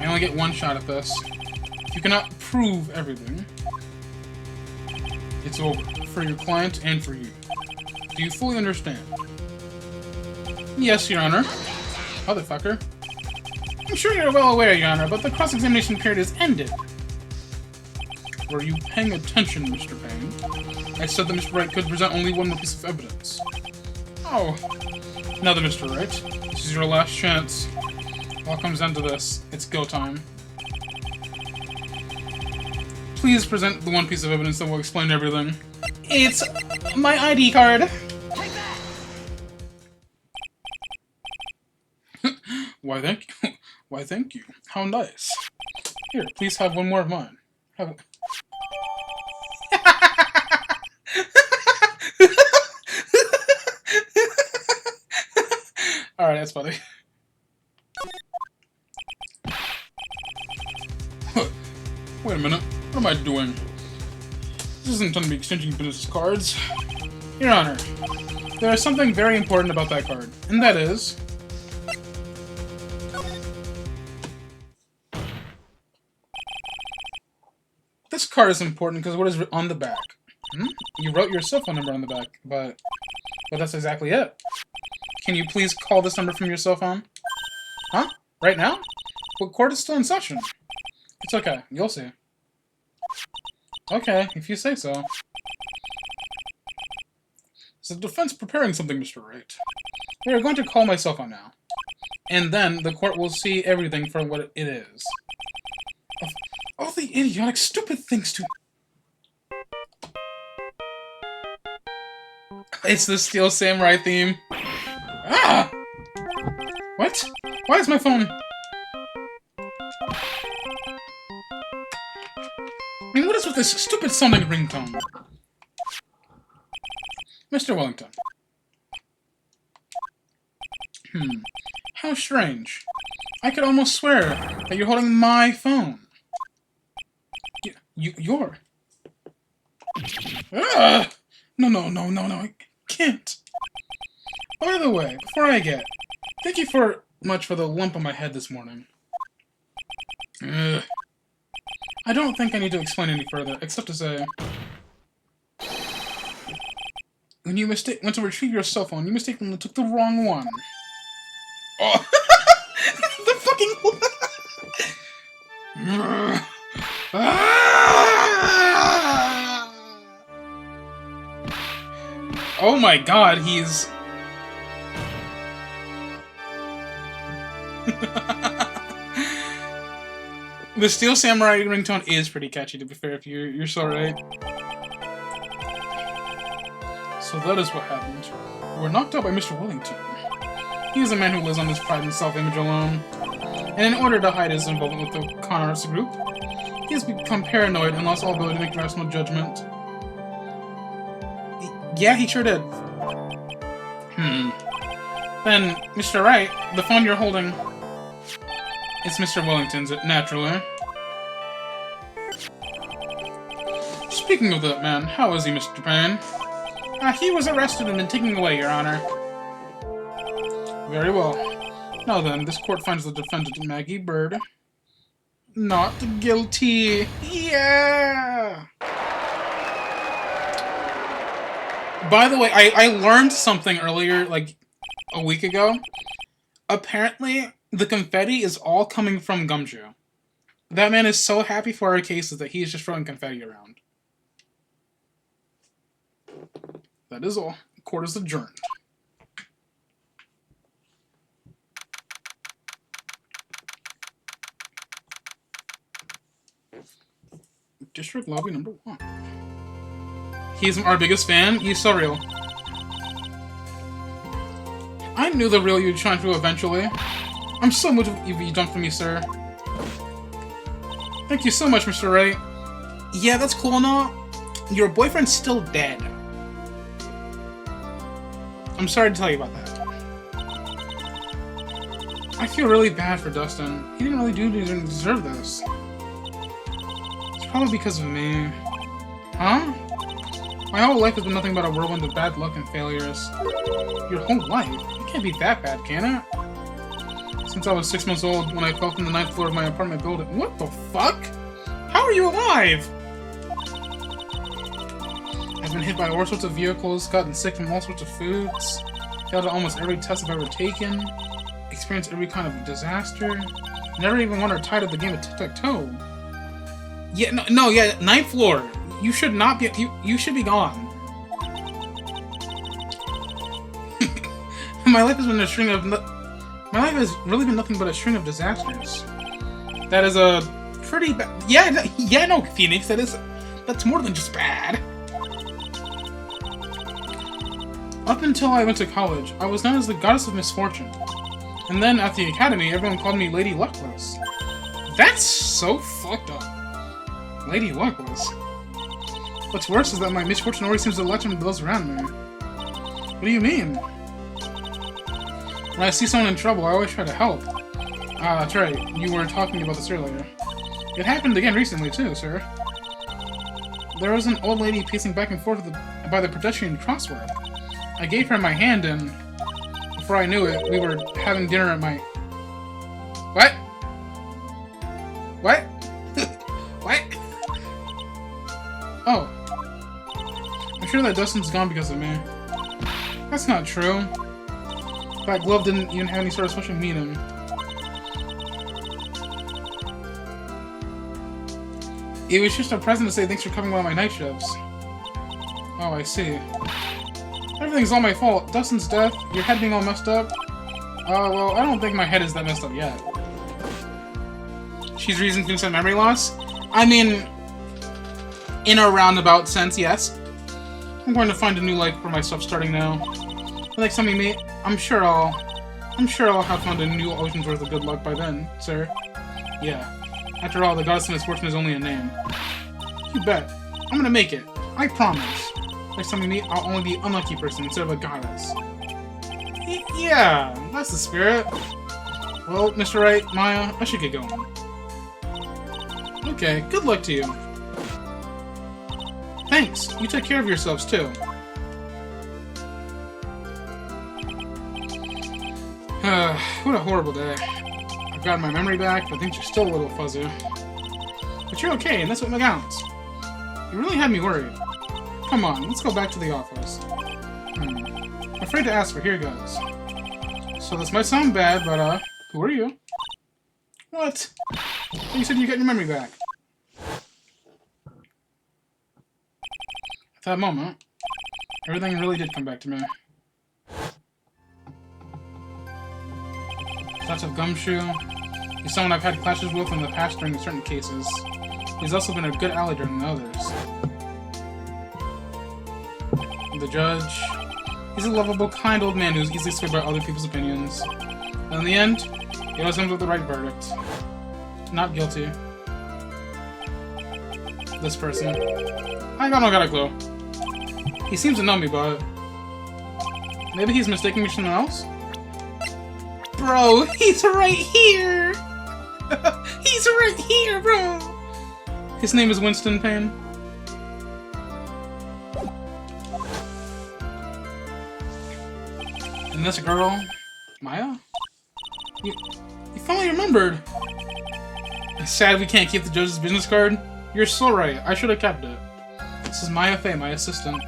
I only get one shot at this. If you cannot prove everything, it's over. For your client and for you. Do you fully understand? Yes, Your Honor. Motherfucker. I'm sure you're well aware, Your Honor, but the cross-examination period is ended. Were you paying attention, Mr. Payne? I said that Mr. Wright could present only one more piece of evidence. Oh. Now then, Mr. Wright, this is your last chance. All comes down to this. It's go time. Please present the one piece of evidence that will explain everything. It's my ID card! Why, thank you. Why, thank you. How nice. Here, please have one more of mine. Have it. Alright, that's funny. Wait a minute. What am I doing? This isn't going to be exchanging business cards. Your Honor, there is something very important about that card, and that is... This card is important because what is on the back? You wrote your cell phone number on the back, but that's exactly it. Can you please call this number from your cell phone? Huh? Right now? Well, court is still in session. It's okay. You'll see. Okay, if you say so. Is the defense preparing something, Mr. Wright? We are going to call my cell phone now. And then the court will see everything for what it is. Of all the idiotic, stupid things to... It's the Steel Samurai theme. Ah! What? Why is my phone... mean, what is with this stupid sounding ringtone? Mr. Wellington. How strange. I could almost swear that you're holding my phone. You're... Ugh! No, I can't. By the way, before I get... Thank you much for the lump on my head this morning. Ugh. I don't think I need to explain any further, except to say... When you went to retrieve your cell phone, you mistakenly took the wrong one. Oh! The fucking... Oh my god, he's... The Steel Samurai ringtone is pretty catchy, to be fair, if you're so right. So that is what happened. We're knocked out by Mr. Wellington. He is a man who lives on his pride and self-image alone. And in order to hide his involvement with the con artist group, he has become paranoid and lost all ability to make rational judgment. Yeah, he sure did. Then, Mr. Wright, the phone you're holding... It's Mr. Wellington's, naturally. Speaking of that man, how is he, Mr. Payne? He was arrested and then taken away, Your Honor. Very well. Now then, this court finds the defendant, Maggie Bird, not guilty. Yeah! By the way, I learned something earlier, like, a week ago. Apparently, the confetti is all coming from Gumshoe. That man is so happy for our cases that he is just throwing confetti around. That is all. The court is adjourned. District Lobby number 1. He's our biggest fan. He's so real. I knew the real you'd shine through eventually. I'm so moved you've done for me, sir. Thank you so much, Mr. Wright. Yeah, that's cool and all. Your boyfriend's still dead. I'm sorry to tell you about that. I feel really bad for Dustin. He didn't really deserve this. It's probably because of me. Huh? My whole life has been nothing but a whirlwind of bad luck and failures. Your whole life? It can't be that bad, can it? Since I was 6 months old, when I fell from the 9th floor of my apartment building. What the fuck? How are you alive? I've been hit by all sorts of vehicles, gotten sick from all sorts of foods, failed at almost every test I've ever taken, experienced every kind of disaster, never even won or tied at the game of tic-tac-toe. Yeah, no, 9th floor. You should not be. You should be gone. My life has been a string of. My life has really been nothing but a string of disasters. That is a pretty bad. Yeah, no, Phoenix. That's more than just bad. Up until I went to college, I was known as the Goddess of Misfortune. And then at the academy, everyone called me Lady Luckless. That's so fucked up. Lady Luckless. What's worse is that my misfortune always seems to latch on those around me. What do you mean? When I see someone in trouble, I always try to help. Ah, that's right. You were talking about this earlier. It happened again recently, too, sir. There was an old lady pacing back and forth by the pedestrian crosswalk. I gave her my hand, and before I knew it, we were having dinner at my... What? What? What? Oh. I'm sure that Dustin's gone because of me. That's not true. That glove didn't even have any sort of special meaning. It was just a present to say thanks for covering one of my night shifts. Oh, I see. Everything's all my fault. Dustin's death, your head being all messed up. Well, I don't think my head is that messed up yet. She's reason for instant memory loss? I mean, in a roundabout sense, yes. I'm going to find a new life for myself starting now. The next time we meet, I'm sure I'll have found a new ocean's worth of good luck by then, sir. Yeah. After all, the Goddess of Misfortune is only a name. You bet. I'm gonna make it. I promise. Next time we meet, I'll only be an unlucky person instead of a goddess. Yeah, that's the spirit. Well, Mr. Wright, Maya, I should get going. Okay, good luck to you. Thanks. You take care of yourselves, too. What a horrible day. I've got my memory back, but things are still a little fuzzy. But you're okay, and that's what counts. You really had me worried. Come on, let's go back to the office. I'm afraid to ask, but here goes. So this might sound bad, but, who are you? What? You said you got your memory back. At that moment, everything really did come back to me. Lots of Gumshoe. He's someone I've had clashes with in the past during certain cases. He's also been a good ally during the others. The judge. He's a lovable, kind old man who's easily swayed by other people's opinions. And in the end, he always ends with the right verdict. Not guilty. This person. I don't got a clue. He seems to know me, but... maybe he's mistaking me for someone else? Bro, he's right here! He's right here, bro! His name is Winston Payne. And this girl, Maya? You finally remembered! It's sad we can't keep the judge's business card. You're so right, I should have kept it. This is Maya Fey, my assistant.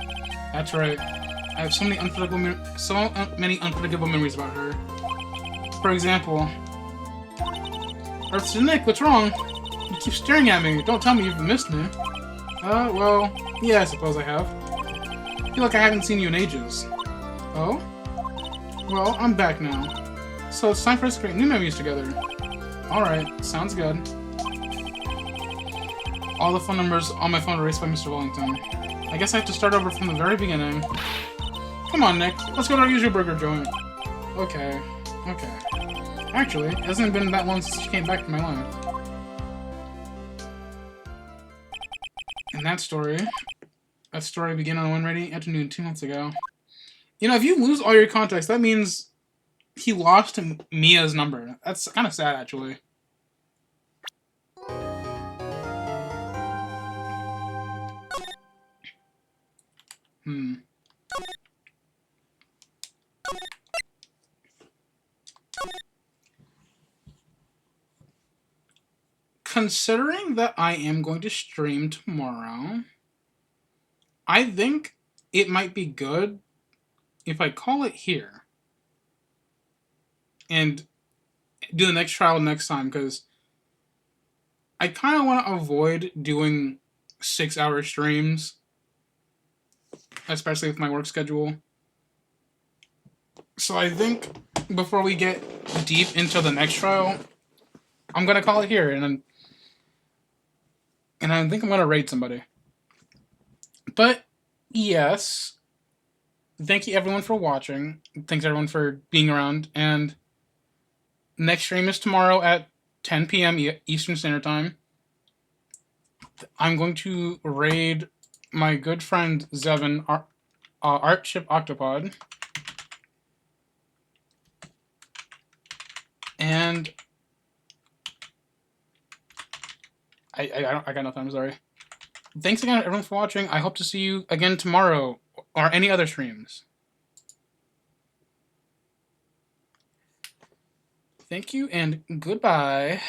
That's right. I have so many unpredictable memories about her. For example... Earth's to Nick, what's wrong? You keep staring at me. Don't tell me you've missed me. Well, yeah, I suppose I have. I feel like I haven't seen you in ages. Oh? Well, I'm back now. So it's time for us to create new memories together. Alright, sounds good. All the phone numbers on my phone are erased by Mr. Wellington. I guess I have to start over from the very beginning. Come on, Nick. Let's go to our usual burger joint. Okay. Okay. Actually, it hasn't been that long since she came back to my life. And that story began on one rainy afternoon 2 months ago. You know, if you lose all your contacts, that means he lost Mia's number. That's kind of sad, actually. Considering that I am going to stream tomorrow, I think it might be good if I call it here and do the next trial next time, because I kind of want to avoid doing 6-hour streams, especially with my work schedule. So I think before we get deep into the next trial, I'm going to call it here, and I think I'm going to raid somebody. But, yes, thank you everyone for watching. Thanks everyone for being around. And next stream is tomorrow at 10 p.m. Eastern Standard Time. I'm going to raid my good friend Zevin, Artship Octopod. And I got nothing, I'm sorry. Thanks again everyone for watching. I hope to see you again tomorrow or any other streams. Thank you and goodbye.